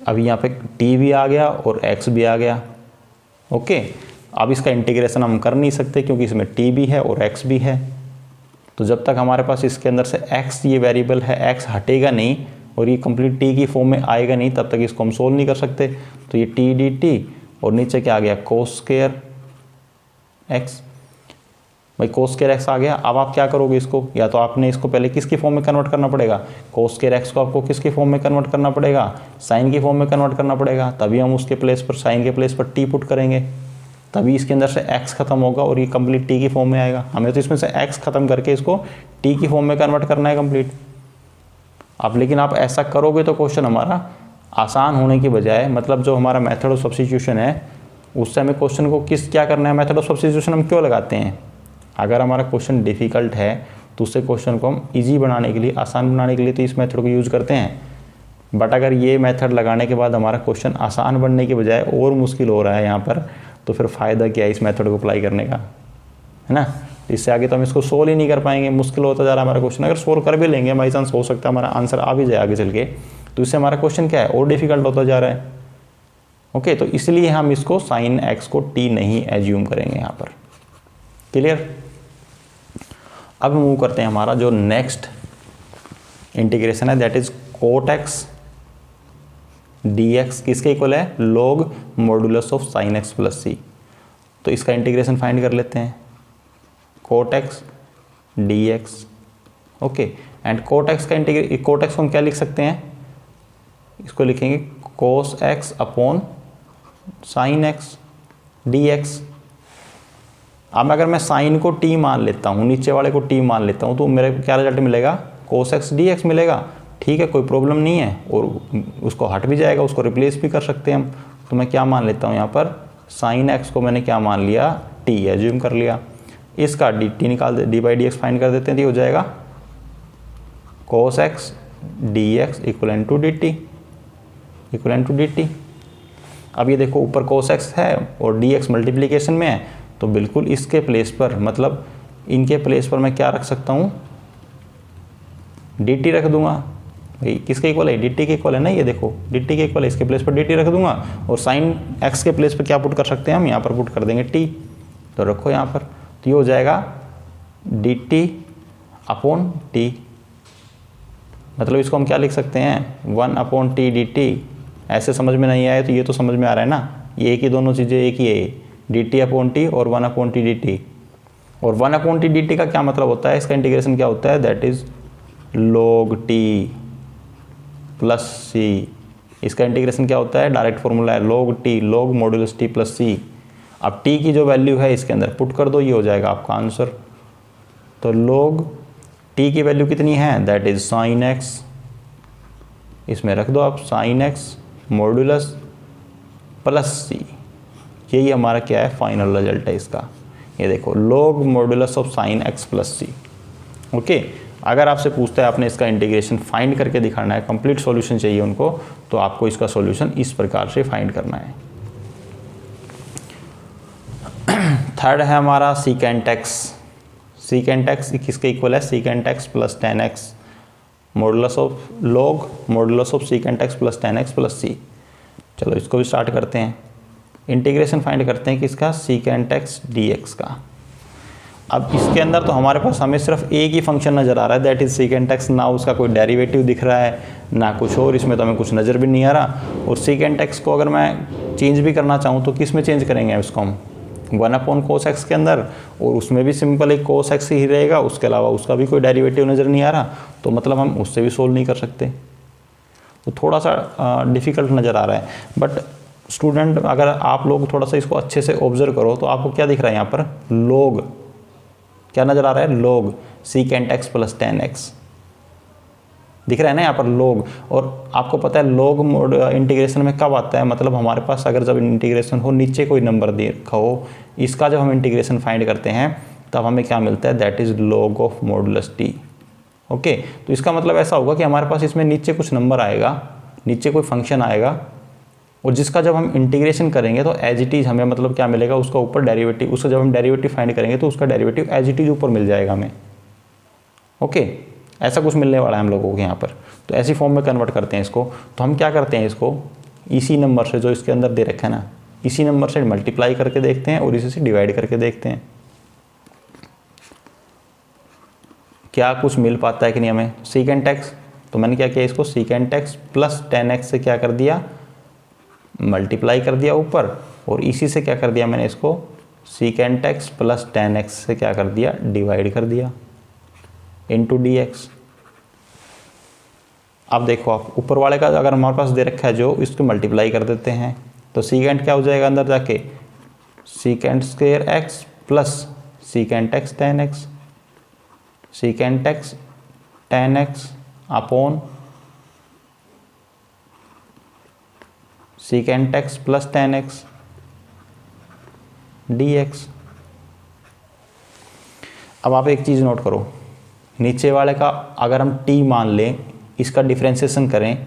अभी यहाँ पे t भी आ गया और x भी आ गया। ओके, अब इसका इंटीग्रेशन हम कर नहीं सकते क्योंकि इसमें t भी है और x भी है। तो जब तक हमारे पास इसके अंदर से x ये वेरिएबल है, x हटेगा नहीं और ये कंप्लीट t की फॉर्म में आएगा नहीं, तब तक इसको हम सोल्व नहीं कर सकते। तो ये t dt और नीचे क्या आ गया, cos स्क्वायर x। भाई cos स्क्वायर x आ गया। अब आप क्या करोगे इसको, या तो आपने इसको पहले किसकी फॉर्म में कन्वर्ट करना पड़ेगा, cos स्क्वायर x को आपको किसकी फॉर्म में कन्वर्ट करना पड़ेगा, साइन की फॉर्म में कन्वर्ट करना पड़ेगा। तभी हम उसके प्लेस पर, साइन के प्लेस पर t पुट करेंगे, तभी इसके अंदर से x खत्म होगा और ये कंप्लीट t की फॉर्म में आएगा। हमें तो इसमें से x खत्म करके इसको t की फॉर्म में कन्वर्ट करना है कंप्लीट। अब लेकिन आप ऐसा करोगे तो क्वेश्चन हमारा आसान होने की बजाय, मतलब जो हमारा मेथड ऑफ सब्स्टिट्यूशन है उससे हमें क्वेश्चन को क्या करना है, मेथड ऑफ सब्स्टिट्यूशन हम क्यों लगाते हैं। अगर हमारा क्वेश्चन डिफ़िकल्ट है तो उससे क्वेश्चन को हम इजी बनाने के लिए, आसान बनाने के लिए तो इस मेथड को यूज़ करते हैं। बट अगर ये मेथड लगाने के बाद हमारा क्वेश्चन आसान बनने के बजाय और मुश्किल हो रहा है यहाँ पर, तो फिर फ़ायदा क्या है इस मेथड को अप्लाई करने का, है ना। इससे आगे तो हम इसको सोल्व ही नहीं कर पाएंगे, मुश्किल होता जा रहा है हमारा क्वेश्चन। अगर सोल्व कर भी लेंगे, बाई चांस हो सकता है हमारा आंसर आ भी जाए आगे चल के, तो इससे हमारा क्वेश्चन क्या है, और डिफिकल्ट होता जा रहा है। ओके, तो इसलिए हम इसको sin x को t नहीं एज्यूम करेंगे यहाँ पर। क्लियर। अब मूव करते हैं, हमारा जो नेक्स्ट इंटीग्रेशन है that is cot x dx किसके इक्वल है, log modulus of sin x plus c। तो इसका इंटीग्रेशन फाइंड कर लेते हैं, cot x dx। Okay, and cot x का cot x को हम क्या लिख सकते हैं, इसको लिखेंगे cos x upon sin x dx। अब अगर मैं sin को t मान लेता हूँ, नीचे वाले को t मान लेता हूँ, तो मेरे क्या रिजल्ट मिलेगा, cos x dx मिलेगा। ठीक है, कोई प्रॉब्लम नहीं है, और उसको हट भी जाएगा, उसको रिप्लेस भी कर सकते हैं हम। तो मैं क्या मान लेता हूँ यहाँ पर, sin x को मैंने क्या मान लिया, t एज्यूम कर लिया। इसका dt निकाल दे, d बाई dx फाइंड कर देते हैं, तो हो जाएगा cos x dx equal to dt। अब ये देखो ऊपर cos x है और dx मल्टीप्लिकेशन में है, तो बिल्कुल इसके प्लेस पर, मतलब इनके प्लेस पर मैं क्या रख सकता हूँ, dt रख दूंगा। भाई किसके इक्वल है, dt के इक्वल है ना, ये देखो dt के इक्वल है, इसके प्लेस पर dt रख दूंगा। और sin x के प्लेस पर क्या पुट कर सकते हैं हम, यहाँ पर पुट कर देंगे t। तो रखो यहाँ पर, तो ये हो जाएगा dt अपॉन t। मतलब इसको हम क्या लिख सकते हैं, 1 अपॉन t dt। ऐसे समझ में नहीं आया तो ये तो समझ में आ रहा है ना, ये एक ही, दोनों चीज़ें एक ही है, dt अपॉन t और 1 अपॉन t dt। और 1 अपॉन t dt का क्या मतलब होता है, इसका इंटीग्रेशन क्या होता है, that is log t plus c। इसका इंटीग्रेशन क्या होता है, डायरेक्ट फॉर्मूला है log t, log modulus t plus c। अब t की जो वैल्यू है इसके अंदर पुट कर दो, ये हो जाएगा आपका आंसर। तो log t की वैल्यू कितनी है, दैट इज sin x, इसमें रख दो आप sin x modulus plus C, यही हमारा क्या है फाइनल रिजल्ट है इसका। ये देखो log modulus of sine x plus c. Okay, अगर आपसे पूछता है आपने इसका इंटीग्रेशन फाइंड करके दिखाना है, कंप्लीट सॉल्यूशन चाहिए उनको, तो आपको इसका सॉल्यूशन इस प्रकार से फाइंड करना है। थर्ड है हमारा सीकेंट एक्स। सीकेंट एक्स किसके इक्वल है, secant x plus tan x modulus of log modulus of secant x plus tan x plus C. चलो इसको भी स्टार्ट करते हैं, इंटीग्रेशन फाइंड करते हैं किसका, सीकेंट एक्स डी एक्स का। अब इसके अंदर तो हमारे पास हमें सिर्फ एक ही फंक्शन नज़र आ रहा है, दैट इज सीकेंट एक्स, ना उसका कोई डेरिवेटिव दिख रहा है ना कुछ और, इसमें तो हमें कुछ नज़र भी नहीं आ रहा। और सीकेंट एक्स को अगर मैं चेंज भी करना चाहूँ तो किस में चेंज करेंगे इसको हम, 1/cos x के अंदर, और उसमें भी सिंपल एक cos x ही रहेगा, उसके अलावा उसका भी कोई डेरिवेटिव नज़र नहीं आ रहा, तो मतलब हम उससे भी सोल्व नहीं कर सकते, तो थोड़ा सा डिफ़िकल्ट नज़र आ रहा है। बट स्टूडेंट अगर आप लोग थोड़ा सा इसको अच्छे से ऑब्जर्व करो तो आपको क्या दिख रहा है यहाँ पर, log क्या नज़र आ रहा है, log secant x plus tan x दिख रहा है ना यहाँ पर log। और आपको पता है log मोड इंटीग्रेशन में कब आता है, मतलब हमारे पास अगर जब इंटीग्रेशन हो नीचे कोई नंबर दे रखा हो, इसका जब हम इंटीग्रेशन फाइंड करते हैं तब हमें क्या मिलता है, that is log of modulus T. Okay, तो इसका मतलब ऐसा होगा कि हमारे पास इसमें नीचे कुछ नंबर आएगा, नीचे कोई फंक्शन आएगा, और जिसका जब हम इंटीग्रेशन करेंगे तो एज इट इज़ हमें मतलब क्या मिलेगा, उसका ऊपर डेरिवेटिव, उसका जब हम डेरिवेटिव फाइंड करेंगे तो उसका डेरिवेटिव एज इट इज़ ऊपर मिल जाएगा हमें। ओके, ऐसा कुछ मिलने वाला है हम लोगों को यहाँ पर। तो ऐसी फॉर्म में कन्वर्ट करते हैं इसको। तो हम क्या करते हैं, इसको इसी नंबर से जो इसके अंदर दे रखा है ना, इसी नंबर से मल्टीप्लाई करके देखते हैं और इसी से डिवाइड करके देखते हैं क्या कुछ मिल पाता है कि नहीं हमें। सीकेंट एक्स, तो मैंने क्या किया, इसको secant x plus tan x से क्या कर दिया, मल्टीप्लाई कर दिया ऊपर, और इसी से क्या कर दिया मैंने, इसको secant x plus tan x से क्या कर दिया, डिवाइड कर दिया इंटू डी एक्स। अब देखो आप ऊपर वाले का अगर हमारे पास दे रखा है जो, इसको मल्टीप्लाई कर देते हैं तो सीकेंट क्या हो जाएगा अंदर जाके, secant square x plus secant x tan x, secant x tan x upon secant x plus tan x d x. अब आप एक चीज़ नोट करो, नीचे वाले का अगर हम t मान लें, इसका डिफ्रेंशिएशन करें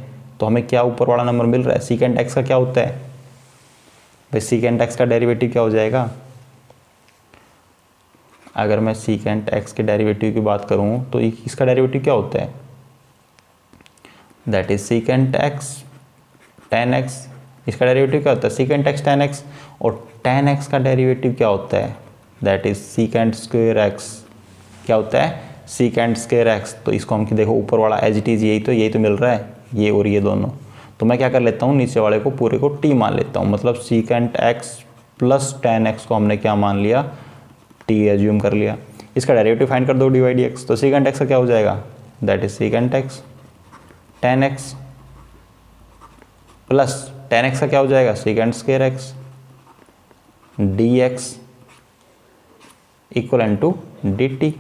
तो हमें क्या ऊपर वाला नंबर मिल रहा है, सीकेंट एक्स का क्या होता है भाई, सीकेंट एक्स का डेरिवेटिव क्या हो जाएगा, अगर मैं सीकेंट एक्स के डेरिवेटिव की बात करूं तो इसका डेरिवेटिव क्या होता है, that is secant x tan x. इसका डेरिवेटिव क्या होता है, सीकेंट एक्स टेन एक्स, और टेन एक्स का डेरिवेटिव क्या होता है, that is secant square x. क्या होता है, सीकेंट स्क्वायर एक्स। तो इसको हम देखो ऊपर वाला एज इट इज़ यही तो मिल रहा है, ये और ये दोनों। तो मैं क्या कर लेता हूँ, नीचे वाले को पूरे को टी मान लेता हूँ, मतलब secant x plus tan x को हमने क्या मान लिया, टी एज्यूम कर लिया। इसका डेरिवेटिव फाइंड कर दो डिवाइड एक्स, तो सीकेंट एक्स का क्या हो जाएगा, that is secant x tan x plus tan x का क्या हो जाएगा, secant square x d x equal to d t.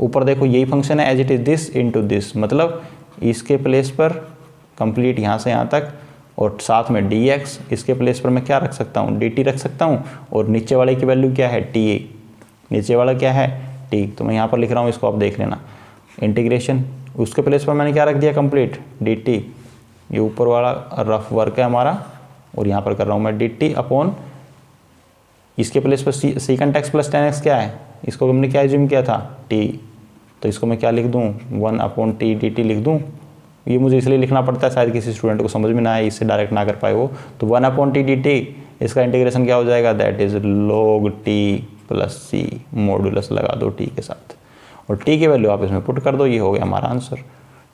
ऊपर देखो यही फंक्शन है, as it is this into this, मतलब इसके प्लेस पर कंप्लीट यहाँ से यहाँ तक, और साथ में डी एक्स, इसके प्लेस पर मैं क्या रख सकता हूँ, डी टी रख सकता हूँ, और नीचे वाले की वैल्यू क्या है, टी, नीचे वाला क्या है, टी। तो मैं यहाँ पर लिख रहा हूँ, इसको आप देख लेना, इंटीग्रेशन, उसके प्लेस पर मैंने क्या रख दिया, कंप्लीट डी टी, ये ऊपर वाला रफ वर्क है हमारा, और यहाँ पर कर रहा हूँ मैं डी टी अपॉन, इसके प्लेस पर secant x plus tan x क्या है, इसको हमने क्या एज्यूम किया था, टी, तो इसको मैं क्या लिख दूँ, 1/t dt लिख दूँ। ये मुझे इसलिए लिखना पड़ता है, शायद किसी स्टूडेंट को समझ में ना आए, इससे डायरेक्ट ना कर पाए वो, तो 1/t dt, इसका इंटीग्रेशन क्या हो जाएगा, that is log t plus c, modulus लगा दो t के साथ, और t की वैल्यू आप इसमें पुट कर दो, ये हो गया हमारा आंसर।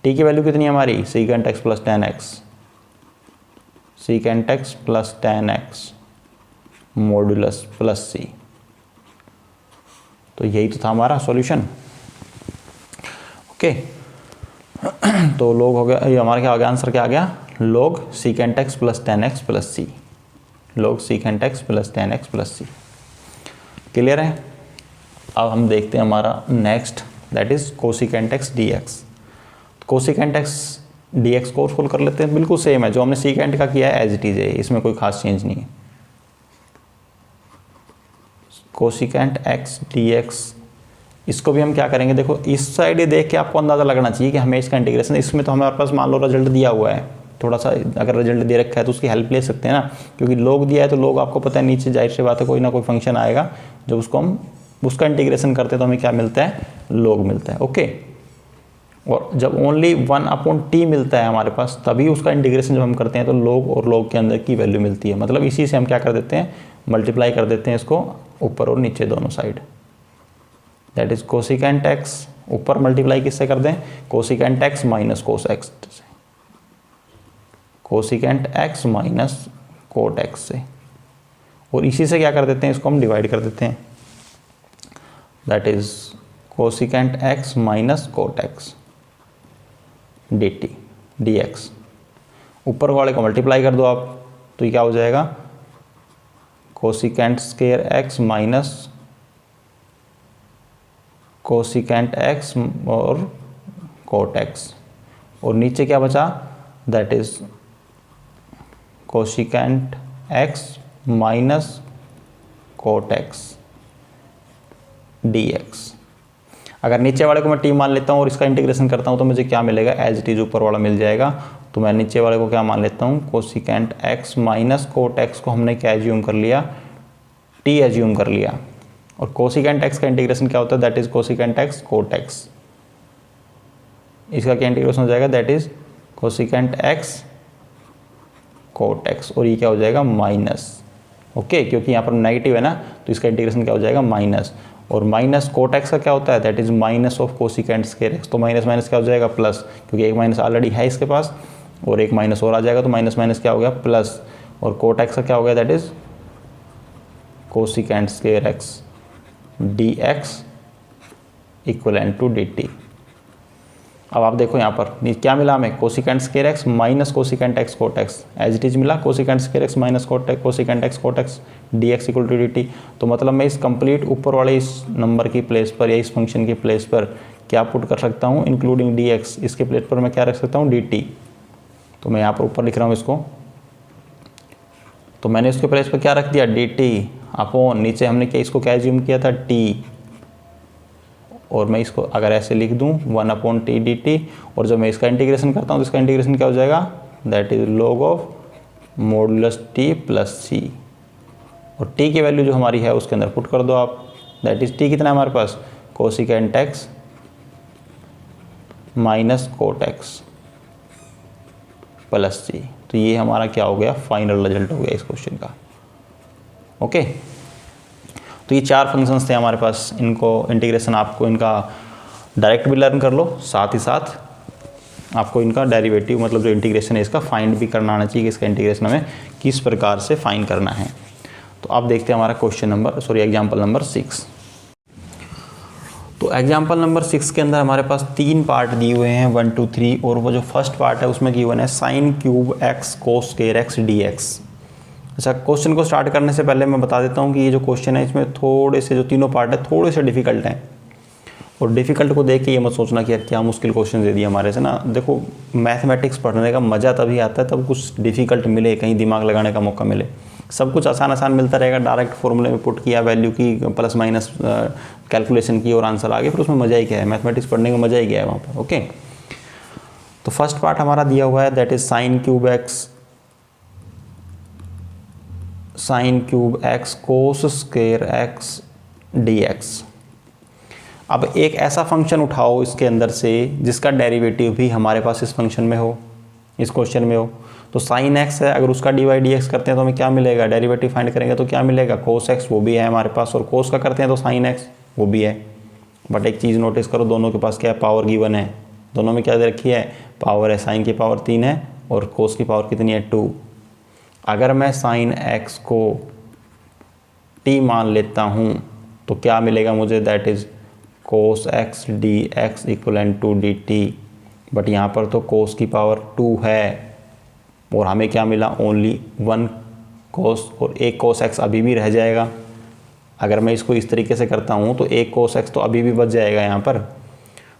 t की वैल्यू कितनी है हमारी, secant x plus tan x, secant x plus tan x modulus plus C. तो यही तो था हमारा सॉल्यूशन। ओके, तो log हो गया, ये हमारा क्या आ गया, आंसर क्या आ गया, log secant x plus tan x plus सी, log secant x plus tan x plus सी। क्लियर है। अब हम देखते हैं हमारा next, that is cosecant x d x. Cosecant x d x को सोल्व कर लेते हैं, बिल्कुल सेम है जो हमने सीकेंट का किया है एज इट इज है, इसमें कोई खास चेंज नहीं है। कोसिकेंट एक्स डी एक्स, इसको भी हम क्या करेंगे, देखो इस साइड ये देख के आपको अंदाज़ा लगना चाहिए कि हमें इसका इंटीग्रेशन, इसमें तो हमारे पास मान लो रिजल्ट दिया हुआ है, थोड़ा सा अगर रिजल्ट दे रखा है तो उसकी हेल्प ले सकते हैं ना, क्योंकि लोग दिया है तो लोग आपको पता है नीचे जाहिर सी बात है कोई ना कोई फंक्शन आएगा जब उसको हम उसका इंटीग्रेशन करते हैं तो हमें क्या मिलता है, लोग मिलता है। ओके, और जब ओनली 1/t मिलता है हमारे पास तभी उसका इंटीग्रेशन जब हम करते हैं तो लोग और लोग के अंदर की वैल्यू मिलती है, मतलब इसी से हम क्या कर देते हैं, मल्टीप्लाई कर देते हैं इसको ऊपर और नीचे दोनों side, that is cosecant x, ऊपर मल्टीप्लाई किससे कर दें, cosecant x minus cos x से, cosecant x minus cot x से, और इसी से क्या कर देते हैं, इसको हम डिवाइड कर देते हैं, that is cosecant x minus cot x D T D x. ऊपर वाले को मल्टीप्लाई कर दो आप तो ये क्या हो जाएगा, cosecant square x minus cosecant x और कोट एक्स, और नीचे क्या बचा, that is cosecant x minus cot x d x. अगर नीचे वाले को मैं टी मान लेता हूँ और इसका इंटीग्रेशन करता हूँ तो मुझे क्या मिलेगा, एज इट इज ऊपर वाला मिल जाएगा, तो मैं नीचे वाले को क्या मान लेता हूँ, cosecant x minus cot x को हमने क्या एज्यूम कर लिया, टी एज्यूम कर लिया, और कोसिकेंट एक्स का इंटीग्रेशन क्या होता है, that is cosecant x cot x, इसका क्या इंटीग्रेशन हो जाएगा, that is cosecant x cot x, और ये क्या हो जाएगा, माइनस। ओके, क्योंकि यहाँ पर नेगेटिव है ना तो इसका इंटीग्रेशन क्या हो जाएगा, माइनस, और माइनस कोट एक्स का क्या होता है, that is minus of cosecant square x, तो माइनस माइनस क्या हो जाएगा, प्लस, क्योंकि एक माइनस ऑलरेडी है इसके पास और एक माइनस और आ जाएगा तो माइनस माइनस क्या हो गया, प्लस, और कोट एक्स का क्या हो गया, that is cosecant square x d x equivalent to d t. अब आप देखो यहाँ पर क्या मिला हमें, cosecant square x minus cosecant x cot x, as it is मिला, cosecant square x minus cosecant x cot x d x equal to d t. तो मतलब मैं इस कंप्लीट ऊपर वाले इस नंबर की प्लेस पर या इस फंक्शन की प्लेस पर क्या पुट कर सकता हूँ, इंक्लूडिंग डी एक्स, इसके प्लेस पर मैं क्या रख सकता हूँ, डी टी। तो मैं यहाँ पर ऊपर लिख रहा हूँ इसको, तो मैंने इसके प्लेस पर क्या रख दिया, डी टी अपॉन, नीचे हमने क्या इसको क्या एज्यूम किया था, टी, और मैं इसको अगर ऐसे लिख दूं 1/t dt, और जब मैं इसका इंटीग्रेशन करता हूं तो इसका इंटीग्रेशन क्या हो जाएगा, that is log of modulus t plus C, और t की वैल्यू जो हमारी है उसके अंदर पुट कर दो आप, दैट इज t कितना है हमारे पास, cosecant x minus cot x plus C. तो ये हमारा क्या हो गया, फाइनल रिजल्ट हो गया इस क्वेश्चन का। ओके, तो ये 4 फंक्शंस थे हमारे पास, इनको इंटीग्रेशन आपको इनका डायरेक्ट भी लर्न कर लो, साथ ही साथ आपको इनका डेरिवेटिव मतलब जो इंटीग्रेशन है इसका फाइंड भी करना आना चाहिए कि इसका इंटीग्रेशन हमें किस प्रकार से फाइंड करना है। तो आप देखते हैं हमारा क्वेश्चन नंबर एग्जाम्पल नंबर 6। तो एग्जाम्पल नंबर 6 के अंदर हमारे पास 3 पार्ट दिए हुए हैं, 1 2 3, और वो जो फर्स्ट पार्ट है उसमें गिवन है sine cube x cos square x d x. अच्छा, क्वेश्चन को स्टार्ट करने से पहले मैं बता देता हूँ कि ये जो क्वेश्चन है इसमें थोड़े से जो तीनों पार्ट है थोड़े से डिफिकल्ट हैं, और डिफ़िकल्ट को देख के ये मत सोचना कि यार क्या मुश्किल क्वेश्चन दे दिए हमारे से ना। देखो, मैथमेटिक्स पढ़ने का मज़ा तभी आता है तब कुछ डिफ़िकल्ट मिले, कहीं दिमाग लगाने का मौका मिले। सब कुछ आसान आसान मिलता रहेगा, डायरेक्ट फॉर्मूले में पुट किया, वैल्यू की प्लस माइनस कैलकुलेशन की और आंसर आ गए, फिर उसमें मज़ा ही क्या है, मैथमेटिक्स पढ़ने का मज़ा ही क्या है वहाँ पर। ओके, तो फर्स्ट पार्ट हमारा दिया हुआ है, that is sine cube x cos square x d x. अब एक ऐसा फंक्शन उठाओ इसके अंदर से जिसका डेरिवेटिव भी हमारे पास इस फंक्शन में हो, इस क्वेश्चन में हो। तो साइन एक्स है, अगर उसका डी वाई डी एक्स करते हैं तो हमें क्या मिलेगा, डेरिवेटिव फाइंड करेंगे तो क्या मिलेगा, कोस एक्स, वो भी है हमारे पास, और कोस का करते हैं तो साइन एक्स, वो भी है। बट एक चीज़ नोटिस करो, दोनों के पास क्या है, पावर गिवन है, दोनों में क्या दे रखी है, पावर है। साइन की पावर 3 है और कोस की पावर कितनी है, 2। अगर मैं साइन एक्स को टी मान लेता हूँ तो क्या मिलेगा मुझे, that is cos x d x equivalent to d t. But यहाँ पर तो कोस की पावर 2 है और हमें क्या मिला, ओनली 1 कोस, और एक कोस एक्स अभी भी रह जाएगा। अगर मैं इसको इस तरीके से करता हूँ तो एक कोस एक्स तो अभी भी बच जाएगा यहाँ पर,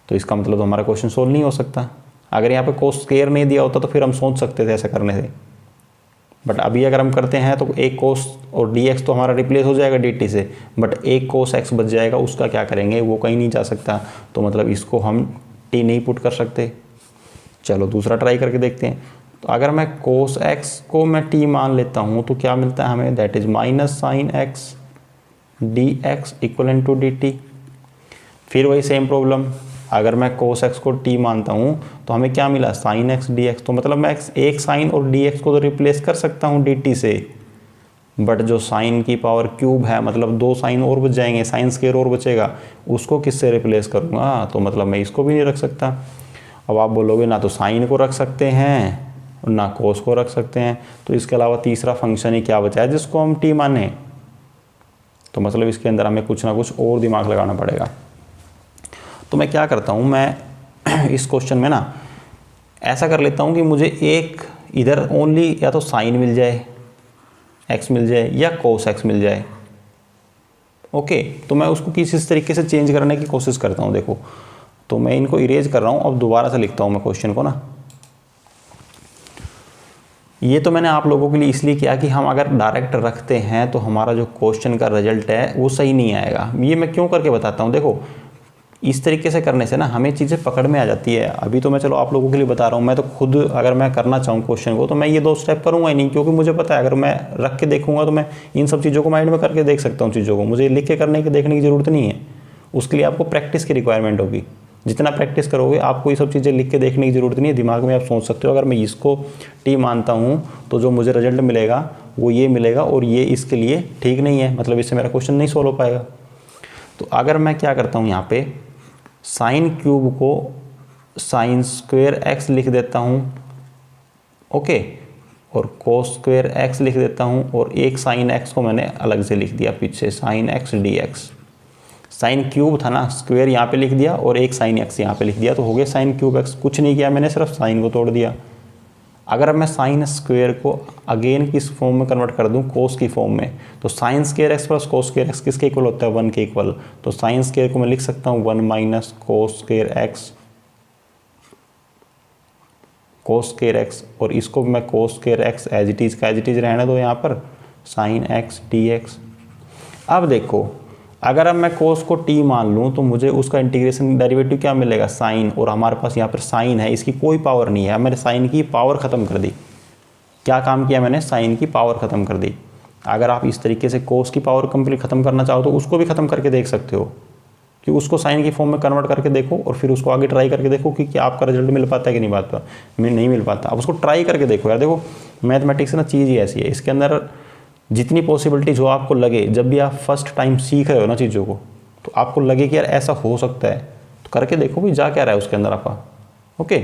तो इसका मतलब हमारा क्वेश्चन सोल्व नहीं हो सकता। अगर यहाँ पे कोस स्क्वायर नहीं दिया होता तो फिर हम सोच सकते थे ऐसा करने से, बट अभी अगर हम करते हैं तो एक कोस और dx तो हमारा रिप्लेस हो जाएगा dt से, बट एक कोस x बच जाएगा, उसका क्या करेंगे, वो कहीं नहीं जा सकता, तो मतलब इसको हम t नहीं पुट कर सकते। चलो दूसरा ट्राई करके देखते हैं। तो अगर मैं कोस x को मैं t मान लेता हूँ तो क्या मिलता है हमें, that is minus sine x dx equal to dt। फिर वही सेम प्रॉब्लम, अगर मैं cos x को t मानता हूँ तो हमें क्या मिला, sin x dx। तो मतलब मैं एक साइन और dx को तो रिप्लेस कर सकता हूँ dt से, बट जो साइन की पावर क्यूब है, मतलब 2 साइन और बच जाएंगे, साइन स्क्वायर और बचेगा, उसको किससे रिप्लेस करूँगा, तो मतलब मैं इसको भी नहीं रख सकता। अब आप बोलोगे ना तो साइन को रख सकते हैं और ना कोस को रख सकते हैं, तो इसके अलावा तीसरा फंक्शन ही क्या बचा है जिसको हम t माने, तो मतलब इसके अंदर हमें कुछ ना कुछ और दिमाग लगाना पड़ेगा। तो मैं क्या करता हूँ, मैं इस क्वेश्चन में ना ऐसा कर लेता हूँ कि मुझे एक इधर ओनली या तो साइन मिल जाए, x मिल जाए, या कोस x मिल जाए। ओके, तो मैं उसको किसी तरीके से चेंज करने की कोशिश करता हूँ। देखो, तो मैं इनको इरेज कर रहा हूँ, अब दोबारा से लिखता हूँ मैं क्वेश्चन को ना। ये तो मैंने आप लोगों के लिए इसलिए किया कि हम अगर डायरेक्ट रखते हैं तो हमारा जो क्वेश्चन का रिजल्ट है वो सही नहीं आएगा। ये मैं क्यों करके बताता हूँ, देखो इस तरीके से करने से ना हमें चीज़ें पकड़ में आ जाती है। अभी तो मैं चलो आप लोगों के लिए बता रहा हूँ, मैं तो खुद अगर मैं करना चाहूँ क्वेश्चन को तो मैं ये 2 स्टेप करूँगा ही नहीं, क्योंकि मुझे पता है अगर मैं रख के देखूँगा तो मैं इन सब चीज़ों को माइंड में करके देख सकता हूँ चीज़ों को, मुझे लिख के करने की देखने की ज़रूरत नहीं है। उसके लिए आपको प्रैक्टिस की रिक्वायरमेंट होगी, जितना प्रैक्टिस करोगे आपको ये सब चीज़ें लिख के देखने की ज़रूरत नहीं है। दिमाग में आप सोच सकते हो अगर मैं इसको टी मानता हूँ तो जो मुझे रिजल्ट मिलेगा वो ये मिलेगा, और ये इसके लिए ठीक नहीं है, मतलब इससे मेरा क्वेश्चन नहीं सोल्व हो पाएगा। तो अगर मैं क्या करता हूँ, यहाँ पे साइन क्यूब को साइन स्क्वायर एक्स लिख देता हूँ, ओके, और कोस स्क्वायर एक्स लिख देता हूँ, और एक साइन एक्स को मैंने अलग से लिख दिया पीछे, sign x d x. Sine cube था ना, स्क्वायर यहाँ पे लिख दिया और एक साइन एक्स यहाँ पे लिख दिया, तो हो गया साइन क्यूब एक्स। कुछ नहीं किया मैंने, सिर्फ साइन को तोड़ दिया। अगर मैं साइन स्क्वायर को अगेन किस फॉर्म में कन्वर्ट कर दूं, कोस की फॉर्म में, तो sine square x plus cos square x किसके इक्वल होता है, 1 के इक्वल। तो साइन स्क्वायर को मैं लिख सकता हूँ 1 minus cos square x, cos square x, और इसको मैं cos square x as it is का एज इट इज रहने दो यहाँ पर, साइन एक्स डी एक्स। अब देखो, अगर अब मैं कोस को t मान लूँ तो मुझे उसका इंटीग्रेशन डेरिवेटिव क्या मिलेगा, साइन, और हमारे पास यहाँ पर साइन है, इसकी कोई पावर नहीं है। मैंने साइन की पावर ख़त्म कर दी। क्या काम किया मैंने, साइन की पावर ख़त्म कर दी। अगर आप इस तरीके से कोस की पावर कंप्लीट ख़त्म करना चाहो तो उसको भी ख़त्म करके देख सकते हो, कि उसको साइन की फॉर्म में कन्वर्ट करके देखो और फिर उसको आगे ट्राई करके देखो कि क्या आपका रिजल्ट मिल पाता है कि नहीं पाता, नहीं मिल पाता। अब उसको ट्राई करके देखो यार। देखो मैथमेटिक्स ना चीज़ ही ऐसी है, इसके अंदर जितनी पॉसिबिलिटी जो आपको लगे, जब भी आप फर्स्ट टाइम सीख रहे हो ना चीज़ों को, तो आपको लगे कि यार ऐसा हो सकता है, तो करके देखो भी जा क्या रहा है उसके अंदर आपका। ओके,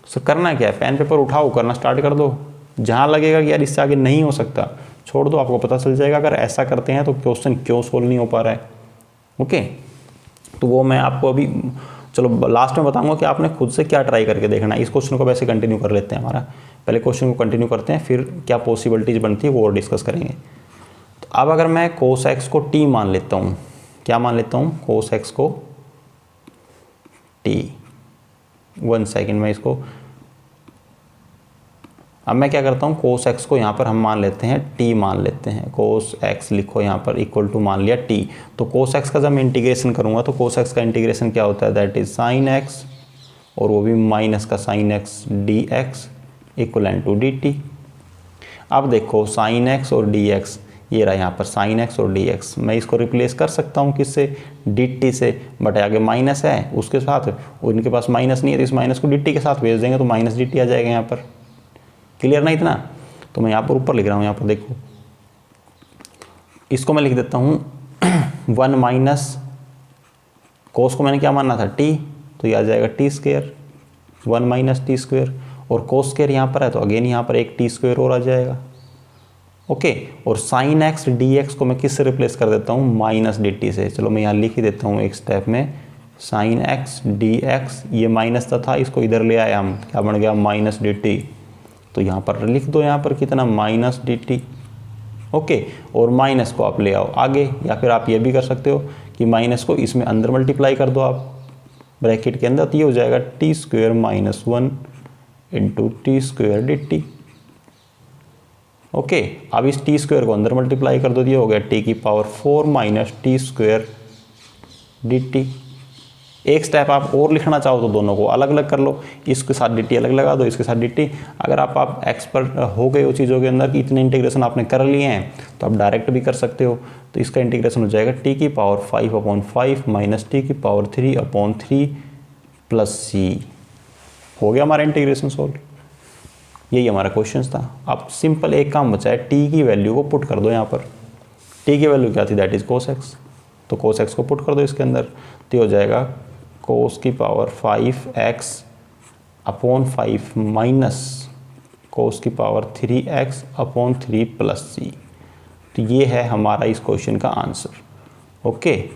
सो करना क्या है, पेन पेपर उठाओ, करना स्टार्ट कर दो। जहाँ लगेगा कि यार इससे आगे नहीं हो सकता, छोड़ दो, आपको पता चल जाएगा अगर ऐसा करते हैं तो क्वेश्चन क्यों सोल्व नहीं हो पा रहा है। ओके, तो वो मैं आपको अभी चलो लास्ट में बताऊंगा कि आपने खुद से क्या ट्राई करके देखना है। इस क्वेश्चन को वैसे कंटिन्यू कर लेते हैं, हमारा पहले क्वेश्चन को कंटिन्यू करते हैं, फिर क्या पॉसिबिलिटीज बनती है वो और डिस्कस करेंगे। तो अब अगर मैं कोस एक्स को टी मान लेता हूँ, क्या मान लेता हूँ, कोस एक्स को टी। 1 सेकेंड में इसको, अब मैं क्या करता हूँ, कोस एक्स को यहाँ पर हम मान लेते हैं टी मान लेते हैं। कोस एक्स लिखो यहाँ पर इक्वल टू मान लिया टी। तो कोस एक्स का जब मैं इंटीग्रेशन करूँगा तो कोस एक्स का इंटीग्रेशन क्या होता है, दैट इज साइन एक्स, और वो भी माइनस का sine x d x equal to d t. अब देखो साइन एक्स और डी एक्स, ये रहा यहाँ पर साइन एक्स और डी एक्स, मैं इसको रिप्लेस कर सकता हूँ किससे, डी टी से, बट आगे माइनस है उसके साथ, उनके पास माइनस नहीं है तो इस माइनस को डी टी के साथ भेज देंगे तो माइनस डी टी आ जाएगा यहाँ पर। क्लियर ना इतना, तो मैं यहाँ पर ऊपर लिख रहा हूँ, यहाँ पर देखो इसको मैं लिख देता हूँ 1 माइनस कोस को मैंने क्या मानना था, टी, तो ये आ जाएगा T square, 1 minus T square, और कोस स्क्वायर यहाँ पर है तो अगेन यहाँ पर एक टी स्क्वायर और आ जाएगा। ओके, और साइन एक्स डी एक्स को मैं किससे रिप्लेस कर देता हूँ, माइनस डी टी से। चलो मैं यहाँ लिख ही देता हूँ एक स्टेप में, साइन एक्स डी एक्स, ये माइनस था इसको इधर ले आया हम, क्या बन गया, माइनस डी टी। तो यहाँ पर लिख दो, यहाँ पर कितना, माइनस डी टी। ओके, और माइनस को आप ले आओ आगे, या फिर आप ये भी कर सकते हो कि माइनस को इसमें अंदर मल्टीप्लाई कर दो आप, ब्रैकेट के अंदर, तो ये हो जाएगा T square minus 1 into T square D t. Okay, अब इस टी स्क्वेयर को अंदर मल्टीप्लाई कर दो, ये हो गया टी की power 4 minus T square D T. एक स्टेप आप और लिखना चाहो तो दोनों को अलग अलग कर लो, इसके साथ डी टी अलग लगा दो, इसके साथ डी टी। अगर आप एक्सपर्ट हो गए हो चीज़ों के अंदर कि इतने इंटीग्रेशन आपने कर लिए हैं तो आप डायरेक्ट भी कर सकते हो। तो इसका इंटीग्रेशन हो जाएगा टी की पावर 5/5 माइनस टी की पावर 3/3 प्लस सी। हो गया हमारा इंटीग्रेशन सोल्व। यही हमारा क्वेश्चन था। अब सिंपल एक काम बचा है, टी की वैल्यू को पुट कर दो यहाँ पर। टी की वैल्यू क्या थी, दैट इज कोस एक्स, तो कोस एक्स को पुट कर दो इसके अंदर, तो हो जाएगा कोस की पावर 5x/5 माइनस कोस की पावर 3x/3 प्लस सी। तो ये है हमारा इस क्वेश्चन का आंसर। ओके,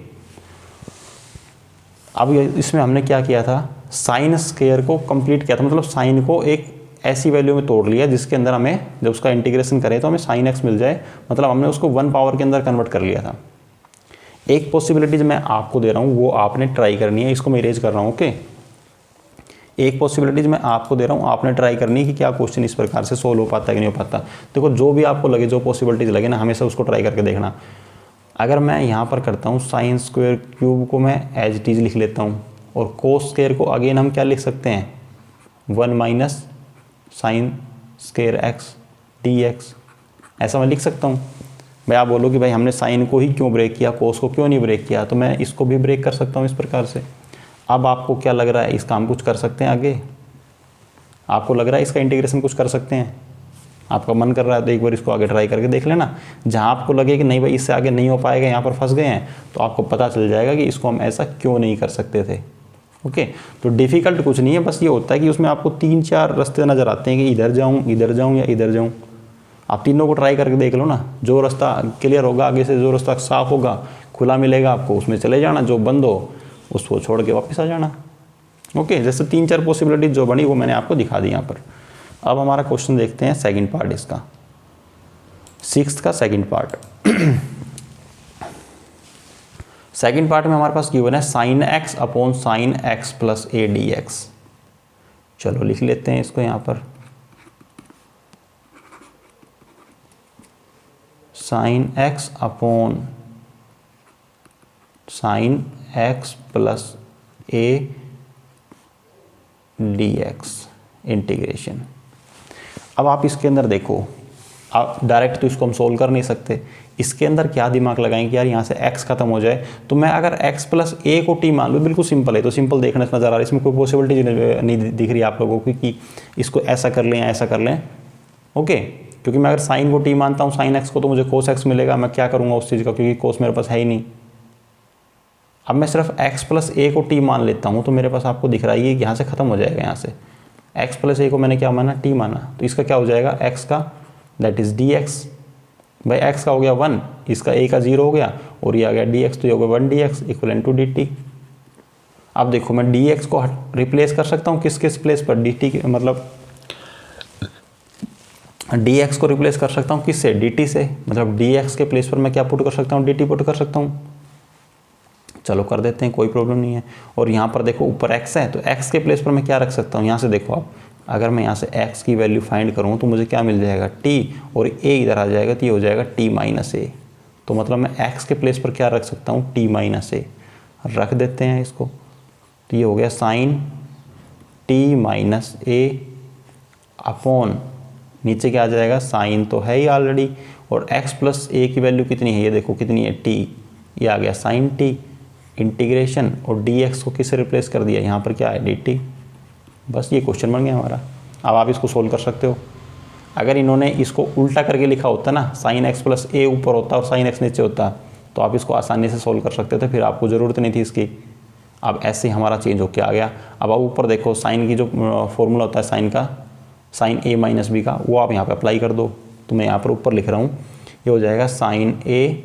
अब इसमें हमने क्या किया था, साइन स्क्वायर को कंप्लीट किया था, मतलब साइन को एक ऐसी वैल्यू में तोड़ लिया जिसके अंदर हमें जब उसका इंटीग्रेशन करें तो हमें साइन एक्स मिल जाए, मतलब हमने उसको 1 पावर के अंदर कन्वर्ट कर लिया था। एक पॉसिबिलिटीज मैं आपको दे रहा हूँ, वो आपने ट्राई करनी है, इसको मैं इरेज कर रहा हूँ। ओके, एक पॉसिबिलिटीज मैं आपको दे रहा हूँ, आपने ट्राई करनी है कि क्या क्वेश्चन इस प्रकार से सोल्व हो पाता है कि नहीं हो पाता। देखो, जो भी आपको लगे, जो पॉसिबिलिटीज लगे ना, हमेशा उसको ट्राई करके देखना। अगर मैं यहाँ पर करता हूँ साइन स्क्वायर क्यूब को मैं एज इट इज लिख लेता हूँ, और कोस स्क्वायर को अगेन हम क्या लिख सकते हैं, 1 minus sine square x d x, ऐसा मैं लिख सकता हूँ। भाई आप बोलो कि भाई हमने साइन को ही क्यों ब्रेक किया, कोस को क्यों नहीं ब्रेक किया, तो मैं इसको भी ब्रेक कर सकता हूँ इस प्रकार से। अब आपको क्या लग रहा है, इसका हम कुछ कर सकते हैं आगे? आपको लग रहा है इसका इंटीग्रेशन कुछ कर सकते हैं? आपका मन कर रहा है तो एक बार इसको आगे ट्राई करके देख लेना। जहाँ आपको लगे कि नहीं भाई इससे आगे नहीं हो पाएगा, यहाँ पर फंस गए हैं, तो आपको पता चल जाएगा कि इसको हम ऐसा क्यों नहीं कर सकते थे। ओके, तो डिफ़िकल्ट कुछ नहीं है, बस ये होता है कि उसमें आपको 3-4 रास्ते नज़र आते हैं कि इधर जाऊँ, इधर जाऊँ या इधर जाऊँ। आप तीनों को ट्राई करके देख लो ना, जो रास्ता क्लियर होगा आगे से, जो रास्ता साफ होगा, खुला मिलेगा आपको, उसमें चले जाना, जो बंद हो उसको छोड़ के वापस आ जाना। ओके, जैसे 3-4 पॉसिबिलिटीज जो बनी वो मैंने आपको दिखा दी यहाँ पर। अब हमारा क्वेश्चन देखते हैं सेकंड पार्ट इसका, 6th का सेकंड पार्ट। सेकंड पार्ट में हमारे पास गिवन है sine x upon sine x plus A D x. चलो लिख लेते हैं इसको यहाँ पर, sine x upon sine x plus A D x integration. अब आप इसके अंदर देखो, आप डायरेक्ट तो इसको हम सोल्व कर नहीं सकते, इसके अंदर क्या दिमाग लगाएं कि यार यहाँ से x खत्म हो जाए, तो मैं अगर x प्लस ए को t मान लूँ, बिल्कुल सिंपल है, तो सिंपल देखने से नज़र आ रहा है, इसमें कोई पॉसिबिलिटी नहीं दिख रही आप लोगों को कि इसको ऐसा कर लें या ऐसा कर लें। ओके, क्योंकि मैं अगर साइन को t मानता हूँ, साइन x को, तो मुझे कोस x मिलेगा। मैं क्या करूँगा उस चीज़ का, क्योंकि कोस मेरे पास है ही नहीं। अब मैं सिर्फ x प्लस ए को t मान लेता हूँ, तो मेरे पास आपको दिख रहा है ये यहाँ से ख़त्म हो जाएगा। यहाँ से x प्लस ए को मैंने क्या माना, t माना, तो इसका क्या हो जाएगा, x का दैट इज़ dx। भाई x का हो गया 1, इसका a का 0 हो गया, और ये आ गया dx, तो ये हो गया 1 dx इक्वल टू dt। अब देखो मैं dx को रिप्लेस कर सकता हूँ किस किस प्लेस पर, dt मतलब dx को रिप्लेस कर सकता हूँ किससे, dt से, मतलब dx के प्लेस पर मैं क्या पुट कर सकता हूँ, dt पुट कर सकता हूँ। चलो कर देते हैं, कोई प्रॉब्लम नहीं है। और यहाँ पर देखो ऊपर x है, तो x के प्लेस पर मैं क्या रख सकता हूँ, यहाँ से देखो आप, अगर मैं यहाँ से x की वैल्यू फाइंड करूँ तो मुझे क्या मिल जाएगा, t, और a इधर आ जाएगा, तो ये हो जाएगा t माइनस ए। तो मतलब मैं x के प्लेस पर क्या रख सकता हूँ, t माइनस ए रख देते हैं इसको, तो ये हो गया साइन t माइनस ए अपॉन, नीचे क्या आ जाएगा, साइन तो है ही ऑलरेडी, और x प्लस ए की वैल्यू कितनी है, ये देखो कितनी है, t, ये आ गया साइन t इंटीग्रेशन, और dx को किससे रिप्लेस कर दिया, यहाँ पर क्या है dt। बस ये क्वेश्चन बन गया हमारा। अब आप इसको सोल्व कर सकते हो। अगर इन्होंने इसको उल्टा करके लिखा होता ना, साइन एक्स प्लस ए ऊपर होता और साइन एक्स नीचे होता, तो आप इसको आसानी से सोल्व कर सकते थे, फिर आपको ज़रूरत नहीं थी इसकी। अब ऐसे ही हमारा चेंज होके आ गया। अब आप ऊपर देखो, साइन की जो फॉर्मूला होता है साइन का, साइन ए माइनस बी का, वो आप यहाँ पर अप्लाई कर दो। तो मैं यहाँ पर ऊपर लिख रहा हूँ, ये हो जाएगा साइन ए,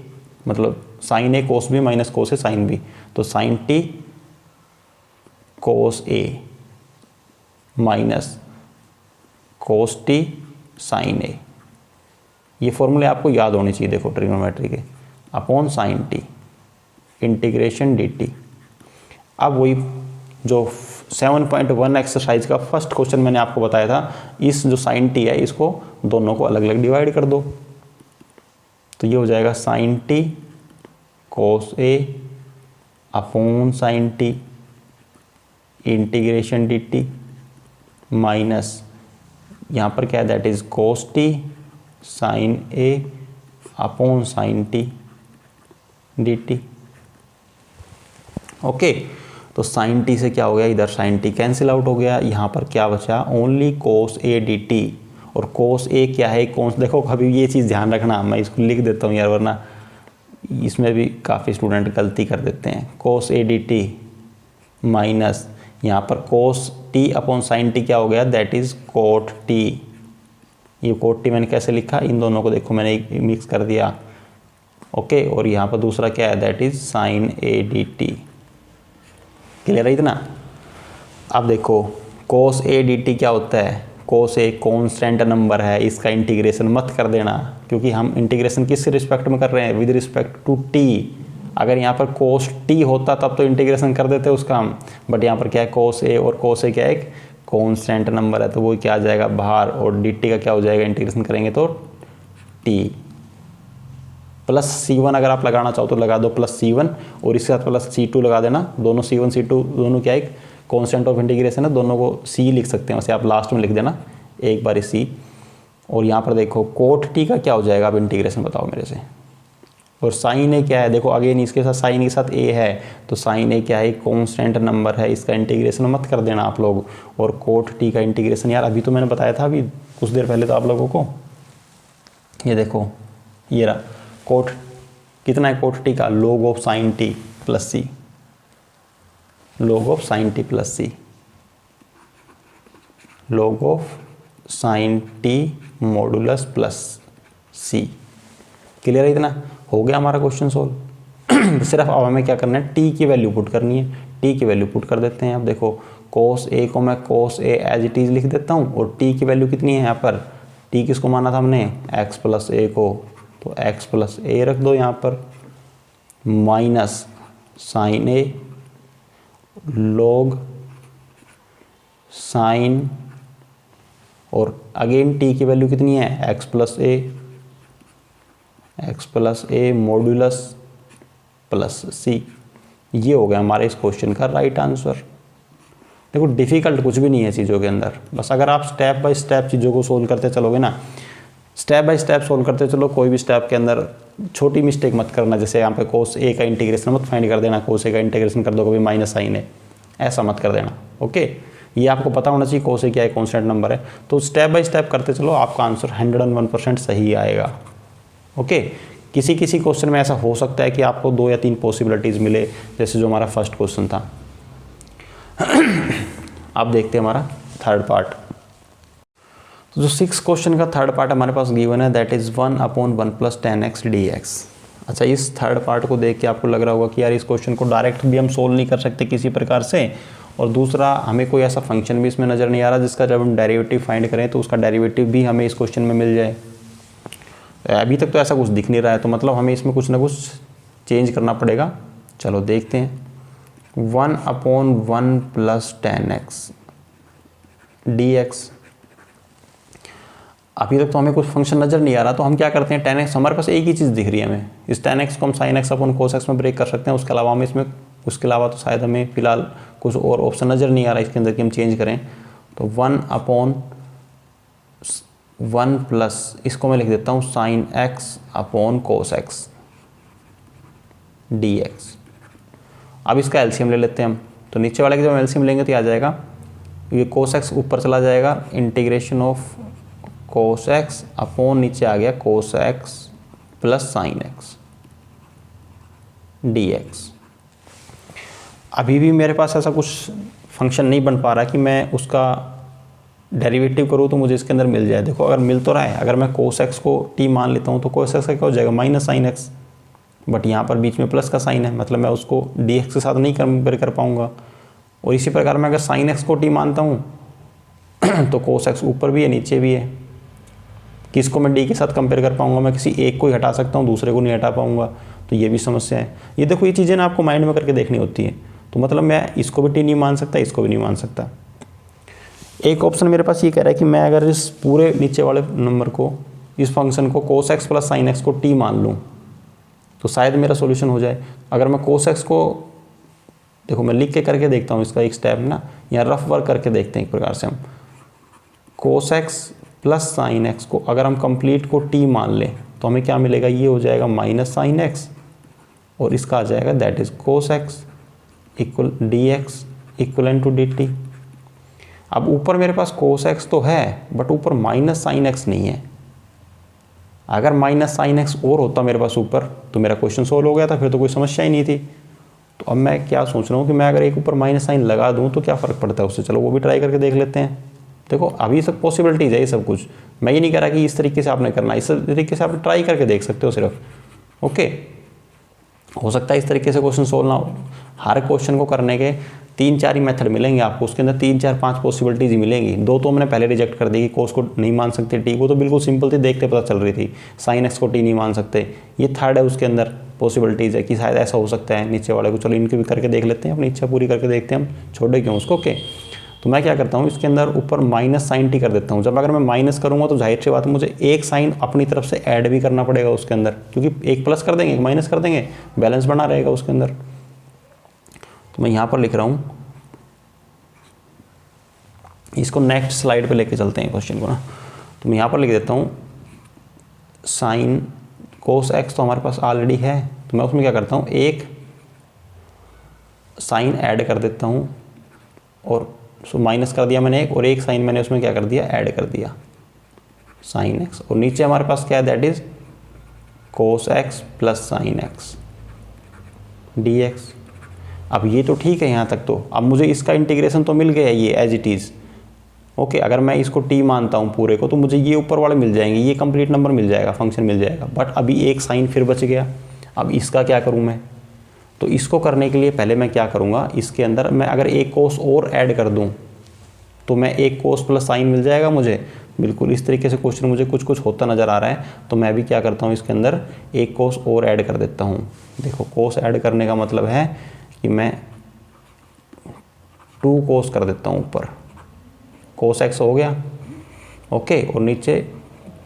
मतलब साइन ए कोस बी माइनस कोस ए साइन बी, तो साइन टी कोस ए माइनस कोस टी साइन ए। ये फॉर्मूले आपको याद होनी चाहिए, देखो ट्रिग्नोमेट्री के, upon sine t integration d t. अब वही जो 7.1 एक्सरसाइज का फर्स्ट क्वेश्चन मैंने आपको बताया था, इस जो साइन टी है इसको दोनों को अलग अलग डिवाइड कर दो, तो ये हो जाएगा sine t cos a upon sine t integration d t minus यहाँ पर क्या है that is cos t sine a upon sine t d t. Okay, तो साइन टी से क्या हो गया, इधर साइन टी कैंसिल आउट हो गया, यहाँ पर क्या बचा only cos A D T. और कोस ए क्या है, कौन देखो कभी ये चीज़ ध्यान रखना, मैं इसको लिख देता हूँ यार वरना इसमें भी काफ़ी स्टूडेंट गलती कर देते हैं। कोस ए डी टी माइनस यहाँ पर cos t upon sine T क्या हो गया दैट इज़ कोट टी। ये कोट टी मैंने कैसे लिखा, इन दोनों को देखो मैंने मिक्स कर दिया। ओके, और यहाँ पर दूसरा क्या है that is sine A D T. Clear है इतना। अब देखो कोस ए डी टी क्या होता है, कोस ए कॉन्स्टेंट नंबर है, इसका इंटीग्रेशन मत कर देना, क्योंकि हम इंटीग्रेशन किस रिस्पेक्ट में कर रहे हैं, विद रिस्पेक्ट टू टी। अगर यहाँ पर कोस टी होता तब तो इंटीग्रेशन कर देते उसका हम, बट यहाँ पर क्या है कोस ए, और कोस ए क्या है एक कॉन्स्टेंट नंबर है, तो वो क्या आ जाएगा बाहर, और डी टी का क्या हो जाएगा इंटीग्रेशन करेंगे तो टी प्लस C1 अगर आप लगाना चाहो तो लगा दो प्लस C1, और इसके साथ प्लस C2 लगा देना। दोनों C1 C2 दोनों क्या एक कॉन्स्टेंट ऑफ इंटीग्रेशन है, दोनों को C लिख सकते हैं, वैसे आप लास्ट में लिख देना एक बार C। और यहाँ पर देखो कोट टी का क्या हो जाएगा, अब इंटीग्रेशन बताओ मेरे से। और साइन ए क्या है, देखो अगेन इसके साथ साइन के साथ ए है, तो साइन ए क्या है कॉन्स्टेंट नंबर है, इसका इंटीग्रेशन मत कर देना आप लोग। और कोट टी का इंटीग्रेशन यार अभी तो मैंने बताया था अभी कुछ देर पहले तो आप लोगों को, ये देखो ये रहा कोट कितना है कोट टी का, log of sine t plus C, log of sine t plus C, log of sine t modulus plus C. Clear है इतना, हो गया हमारा क्वेश्चन सोल्व। सिर्फ अब हमें क्या करना है, टी की वैल्यू पुट करनी है, टी की वैल्यू पुट कर देते हैं। अब देखो कोस ए को मैं कोस ए एज इट इज लिख देता हूँ, और टी की वैल्यू कितनी है यहाँ पर, टी किसको माना था हमने एक्स प्लस ए को, तो x प्लस ए रख दो यहाँ पर, माइनस साइन ए log साइन, और अगेन t की वैल्यू कितनी है x प्लस ए मॉड्यूलस प्लस सी। ये हो गया हमारे इस क्वेश्चन का राइट आंसर। देखो डिफ़िकल्ट कुछ भी नहीं है चीज़ों के अंदर, बस अगर आप स्टेप बाय स्टेप चीज़ों को सोल्व करते चलोगे ना, स्टेप बाय स्टेप सोल्व करते चलो, कोई भी स्टेप के अंदर छोटी मिस्टेक मत करना। जैसे यहाँ पे कोस ए का इंटीग्रेशन मत फाइंड कर देना, कोस ए का इंटीग्रेशन कर दो कभी माइनस साइन है, ऐसा मत कर देना। ओके, ये आपको पता होना चाहिए कोस ए क्या है कॉन्स्टेंट नंबर है। तो स्टेप बाय स्टेप करते चलो, आपका आंसर 101% सही आएगा। ओके, किसी किसी क्वेश्चन में ऐसा हो सकता है कि आपको 2 या 3 पॉसिबिलिटीज़ मिले, जैसे जो हमारा फर्स्ट क्वेश्चन था। अब देखते हैं हमारा थर्ड पार्ट। तो जो 6 क्वेश्चन का थर्ड पार्ट हमारे पास गिवन है दैट इज़ 1/1 + 10x dx। अच्छा, इस थर्ड पार्ट को देख के आपको लग रहा होगा कि यार इस क्वेश्चन को डायरेक्ट भी हम सोल्व नहीं कर सकते किसी प्रकार से, और दूसरा हमें कोई ऐसा फंक्शन भी इसमें नज़र नहीं आ रहा जिसका जब हम डेरिवेटिव फाइंड करें तो उसका डेरिवेटिव भी हमें इस क्वेश्चन में मिल जाए। अभी तक तो ऐसा कुछ दिख नहीं रहा है, तो मतलब हमें इसमें कुछ ना कुछ चेंज करना पड़ेगा। चलो देखते हैं। 1/1 + 10x dx, अभी तक तो हमें कुछ फंक्शन नज़र नहीं आ रहा, तो हम क्या करते हैं 10x, हमारे पास एक ही चीज़ दिख रही है हमें, इस 10x को हम sin x upon cos x में ब्रेक कर सकते हैं। उसके अलावा हमें इसमें, उसके अलावा तो शायद हमें फ़िलहाल कुछ और ऑप्शन नज़र नहीं आ रहा इसके अंदर कि हम चेंज करें। तो 1/1 प्लस इसको मैं लिख देता हूँ sin x upon cos x dx। अब इसका एलसीएम ले लेते हैं हम, तो नीचे वाले की जब एलसीएम लेंगे तो आ जाएगा, ये cos x ऊपर चला जाएगा, integration of cos x upon नीचे आ गया cos x plus sin x dx। अभी भी मेरे पास ऐसा कुछ फंक्शन नहीं बन पा रहा कि मैं उसका डेरिवेटिव करूँ तो मुझे इसके अंदर मिल जाए। देखो अगर मिल तो रहा है, अगर मैं cos x को t मान लेता हूँ तो cos x का क्या हो जाएगा माइनस साइन x, बट यहाँ पर बीच में प्लस का साइन है, मतलब मैं उसको dx के साथ नहीं कंपेयर कर पाऊँगा। और इसी प्रकार मैं अगर sin x को t मानता हूँ तो cos x ऊपर भी है नीचे भी है, किसको मैं d के साथ कंपेयर कर पाऊंगा, मैं किसी एक को ही हटा सकता हूँ, दूसरे को नहीं हटा पाऊंगा, तो ये भी समस्या है। ये देखो ये चीज़ें ना आपको माइंड में करके देखनी होती है। तो मतलब मैं इसको भी टी नहीं मान सकता, इसको भी नहीं मान सकता। एक ऑप्शन मेरे पास ये कह रहा है कि मैं अगर इस पूरे नीचे वाले नंबर को, इस फंक्शन को cos x plus sine x को टी मान लूँ तो शायद मेरा सॉल्यूशन हो जाए। अगर मैं cos x को, देखो मैं लिख के करके देखता हूँ इसका एक स्टेप ना, या रफ वर्क करके देखते हैं एक प्रकार से हम। cos x plus sine x को अगर हम कंप्लीट को t मान लें तो हमें क्या मिलेगा, ये हो जाएगा माइनस साइन एक्स और इसका आ जाएगा that is cos x equal d x equal to d t. अब ऊपर मेरे पास cos x तो है बट ऊपर माइनस साइन एक्स नहीं है। अगर माइनस साइन एक्स और होता मेरे पास ऊपर तो मेरा क्वेश्चन सोल्व हो गया था, फिर तो कोई समस्या ही नहीं थी। तो अब मैं क्या सोच रहा हूँ कि मैं अगर एक ऊपर माइनस साइन लगा दूँ तो क्या फ़र्क पड़ता है उससे, चलो वो भी ट्राई करके देख लेते हैं। देखो अभी सब पॉसिबिलिटीज़ है ये सब कुछ, मैं ये नहीं कह रहा कि इस तरीके से आपने करना, इस तरीके से आप ट्राई करके देख सकते हो सिर्फ। ओके, हो सकता है इस तरीके से क्वेश्चन सोल्व ना हो। हर क्वेश्चन को करने के 3-4 ही मेथड मिलेंगे आपको, उसके अंदर 3-4-5 पॉसिबिलिटीज़ ही मिलेंगी। 2 तो हमने पहले रिजेक्ट कर दी कि cos को नहीं मान सकते टी, वो तो बिल्कुल सिंपल थी, देखते पता चल रही थी। sin x को टी नहीं मान सकते, ये थर्ड है उसके अंदर पॉसिबिलिटीज़ है कि शायद ऐसा हो सकता है नीचे वाले को। चलो इनके भी करके देख लेते हैं, अपनी इच्छा पूरी करके देखते हैं, हम छोड़े क्यों उसको। ओके, तो मैं क्या करता हूँ इसके अंदर ऊपर माइनस साइन टी कर देता हूँ। जब अगर मैं माइनस करूँगा तो जाहिर सी बात है मुझे एक साइन अपनी तरफ से ऐड भी करना पड़ेगा उसके अंदर, क्योंकि एक प्लस कर देंगे एक माइनस कर देंगे, बैलेंस बना रहेगा उसके अंदर। तो मैं यहाँ पर लिख रहा हूँ, इसको नेक्स्ट स्लाइड पे लेके चलते हैं क्वेश्चन को ना। तो मैं यहाँ पर लिख देता हूँ साइन cos x तो हमारे पास ऑलरेडी है, तो मैं उसमें क्या करता हूँ एक साइन ऐड कर देता हूँ, और सो माइनस कर दिया मैंने एक, और एक साइन मैंने उसमें क्या कर दिया, ऐड कर दिया साइन x। और नीचे हमारे पास क्या है, that is cos x plus sine x dx। अब ये तो ठीक है यहाँ तक, तो अब मुझे इसका इंटीग्रेशन तो मिल गया ये एज इट इज़। ओके, अगर मैं इसको t मानता हूँ पूरे को तो मुझे ये ऊपर वाले मिल जाएंगे, ये कंप्लीट नंबर मिल जाएगा, फंक्शन मिल जाएगा। बट अभी एक साइन फिर बच गया, अब इसका क्या करूँ मैं। तो इसको करने के लिए पहले मैं क्या करूँगा, इसके अंदर मैं अगर एक कोस और ऐड कर दूँ तो मैं एक कोस प्लस साइन मिल जाएगा मुझे। बिल्कुल इस तरीके से क्वेश्चन मुझे कुछ कुछ होता नज़र आ रहा है, तो मैं भी क्या करता हूँ इसके अंदर एक कोस और ऐड कर देता हूँ। देखो कोस ऐड करने का मतलब है कि मैं 2 कोस कर देता हूँ ऊपर, cos x हो गया। ओके, और नीचे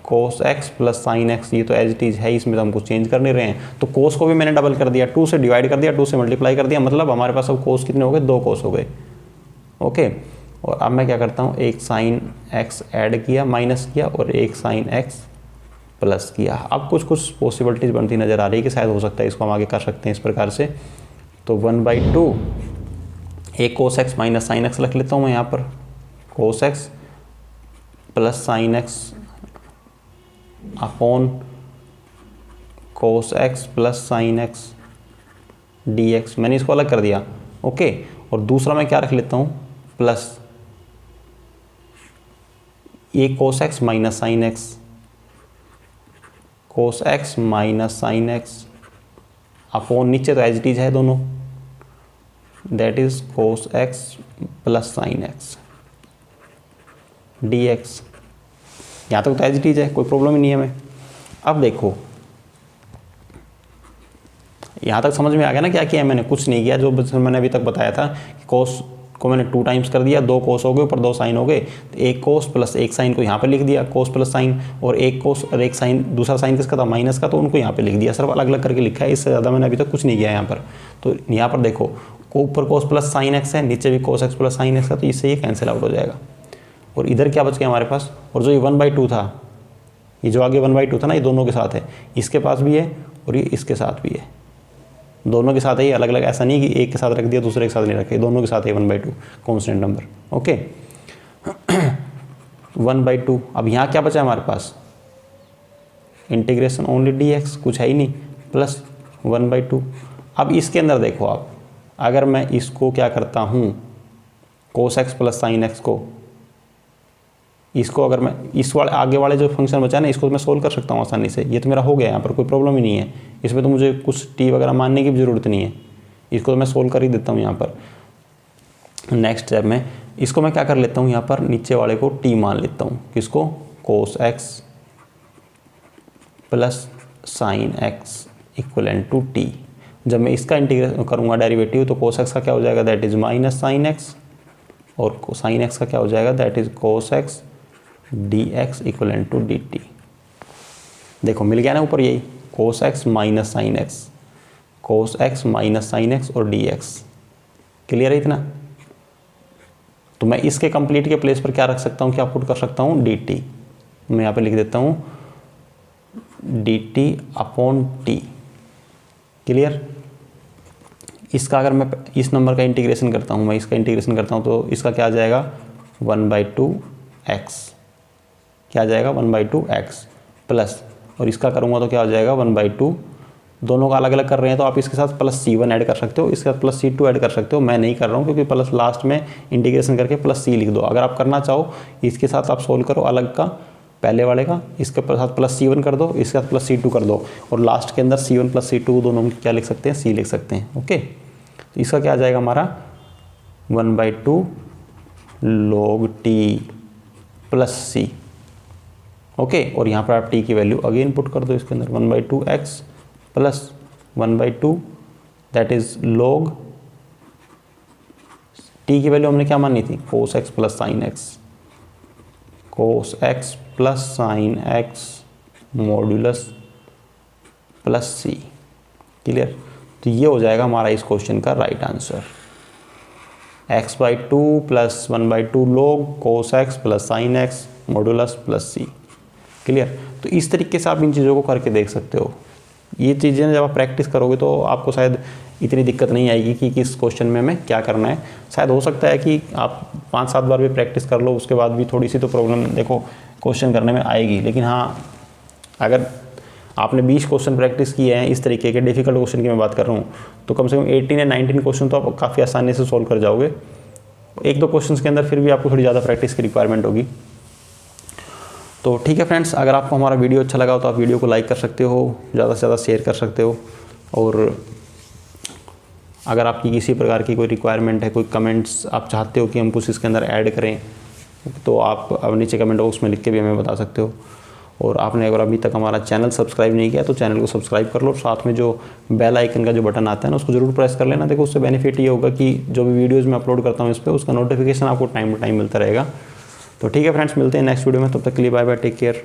cos x plus sine x, ये तो एज इट इज़ है, इसमें तो हम कुछ चेंज कर नहीं रहे हैं। तो cos को भी मैंने डबल कर दिया, 2 से डिवाइड कर दिया, 2 से मल्टीप्लाई कर दिया, मतलब हमारे पास अब cos कितने हो गए, 2 cos हो गए। ओके, और अब मैं क्या करता हूँ, एक साइन x ऐड किया, माइनस किया, और एक साइन x प्लस किया। अब कुछ कुछ पॉसिबिलिटीज़ बनती नज़र आ रही है कि शायद हो सकता है इसको हम आगे कर सकते हैं इस प्रकार से। तो 1/2 एक cos x minus sine x रख लेता हूँ मैं यहाँ पर, cos x plus sine x upon cos x plus sine x dx, मैंने इसको अलग कर दिया। ओके, और दूसरा मैं क्या रख लेता हूँ, प्लस ये cos x minus sine x, cos x minus sine x upon नीचे तो एज इट इज है दोनों, that is cos x plus sine x dx। यहाँ तक तो एज इट इज है, कोई प्रॉब्लम ही नहीं है हमें। अब देखो यहाँ तक समझ में आ गया ना क्या किया मैंने, कुछ नहीं किया। जो मैंने अभी तक बताया था कि cos को मैंने 2 टाइम्स कर दिया, 2 cos हो गए, ऊपर 2 साइन हो गए, तो एक cos प्लस एक साइन को यहाँ पे लिख दिया, cos प्लस साइन, और एक cos और एक साइन, दूसरा साइन किसका था, माइनस का, तो उनको यहाँ पे लिख दिया। सिर्फ अलग अलग करके लिखा है, इससे ज़्यादा मैंने अभी तक कुछ नहीं किया यहाँ पर। तो यहाँ पर देखो ऊपर cos प्लस साइन एक्स है, नीचे भी cos x plus sine x का, तो इससे ये कैंसिल आउट हो जाएगा। और इधर क्या बच गया हमारे पास, और जो ये 1/2 था, ये जो आगे 1/2 था ना, ये दोनों के साथ है, इसके पास भी है और ये इसके साथ भी है, दोनों के साथ है। ये अलग अलग ऐसा नहीं कि एक के साथ रख दिया दूसरे के साथ नहीं रखे, दोनों के साथ है 1/2 कॉन्स्टेंट नंबर। ओके 1/2। अब यहाँ क्या बचा हमारे पास, इंटीग्रेशन ओनली dx, कुछ है ही नहीं, प्लस 1/2। अब इसके अंदर देखो आप, अगर मैं इसको क्या करता हूँ, cos x plus sine x को, इसको अगर मैं इस वाले आगे वाले जो फंक्शन बचा ना, इसको मैं सोल्व कर सकता हूँ आसानी से। ये तो मेरा हो गया, यहाँ पर कोई प्रॉब्लम ही नहीं है, इसमें तो मुझे कुछ टी वगैरह मानने की भी ज़रूरत नहीं है, इसको तो मैं सोल्व कर ही देता हूँ यहाँ पर। नेक्स्ट स्टेप में इसको मैं क्या कर लेता हूँ, यहाँ पर नीचे वाले को टी मान लेता हूँ, किसको, cos x plus sine x equivalent to t. जब मैं इसका इंटीग्रेशन करूँगा डेरिवेटिव तो cos x का क्या हो जाएगा, that is minus sine x, और साइन एक्स का क्या हो जाएगा, that is cos x dx equivalent to dt। देखो मिल गया ना ऊपर यही, cos x minus sine x, cos x minus sine x और dx। क्लियर है इतना? तो मैं इसके कंप्लीट के प्लेस पर क्या रख सकता हूँ, क्या पुट कर सकता हूँ, dt। मैं यहाँ पे लिख देता हूँ dt अपॉन t। क्लियर? इसका अगर मैं इस नंबर का इंटीग्रेशन करता हूँ, मैं इसका इंटीग्रेशन करता हूँ तो इसका क्या आ जाएगा, 1/2x। क्या आ जाएगा, 1/2x प्लस, और इसका करूँगा तो क्या हो जाएगा 1/2। दोनों का अलग अलग कर रहे हैं तो आप इसके साथ प्लस c1 ऐड कर सकते हो, इसके साथ प्लस c2 ऐड कर सकते हो। मैं नहीं कर रहा हूँ क्योंकि प्लस लास्ट में इंटीग्रेशन करके प्लस c लिख दो। अगर आप करना चाहो इसके साथ आप सोल्व करो अलग का, पहले वाले का, इसके साथ प्लस c1 कर दो, इसके साथ प्लस c2 कर दो, और लास्ट के अंदर c1 प्लस c2 दोनों में क्या लिख सकते हैं, c लिख सकते हैं। ओके, तो इसका क्या आ जाएगा हमारा 1/2 log t plus c। Okay, और यहाँ पर आप t की वैल्यू अगेन पुट कर दो इसके अंदर, 1/2x plus 1/2 that is log t की वैल्यू हमने क्या मानी थी, cos x plus sine x, cos x plus sine x modulus plus c। Clear? तो ये हो जाएगा हमारा इस क्वेश्चन का right answer, x/2 plus 1/2 log cos x plus sine x modulus plus c। Clear? तो इस तरीके से आप इन चीज़ों को करके देख सकते हो। ये चीज़ें जब आप प्रैक्टिस करोगे तो आपको शायद इतनी दिक्कत नहीं आएगी कि किस क्वेश्चन में हमें क्या करना है। शायद हो सकता है कि आप 5-7 बार भी प्रैक्टिस कर लो, उसके बाद भी थोड़ी सी तो प्रॉब्लम देखो क्वेश्चन करने में आएगी। लेकिन हाँ, अगर आपने 20 क्वेश्चन प्रैक्टिस किए हैं इस तरीके के डिफिकल्ट क्वेश्चन की मैं बात कर रहा हूँ, तो कम से कम 18 या 19 क्वेश्चन तो आप काफ़ी आसानी से सोल्व कर जाओगे। 1-2 क्वेश्चन के अंदर फिर भी आपको थोड़ी ज़्यादा प्रैक्टिस की रिक्वायरमेंट होगी। तो ठीक है फ्रेंड्स, अगर आपको हमारा वीडियो अच्छा लगा हो तो आप वीडियो को लाइक कर सकते हो, ज़्यादा से ज़्यादा शेयर कर सकते हो, और अगर आपकी किसी प्रकार की कोई रिक्वायरमेंट है, कोई कमेंट्स आप चाहते हो कि हम कुछ इसके अंदर ऐड करें, तो आप अब नीचे कमेंट बॉक्स में लिख के भी हमें बता सकते हो। और आपने अगर अभी तक हमारा चैनल सब्सक्राइब नहीं किया तो चैनल को सब्सक्राइब कर लो, साथ में जो बेल आइकन का जो बटन आता है ना उसको ज़रूर प्रेस कर लेना। देखो उससे बेनिफिट ये होगा कि जो भी वीडियोज़ मैं अपलोड करता हूँ इस पर उसका नोटिफिकेशन आपको टाइम टू टाइम मिलता रहेगा। तो ठीक है फ्रेंड्स, मिलते हैं नेक्स्ट वीडियो में, तब तक के लिए बाय बाय, टेक केयर।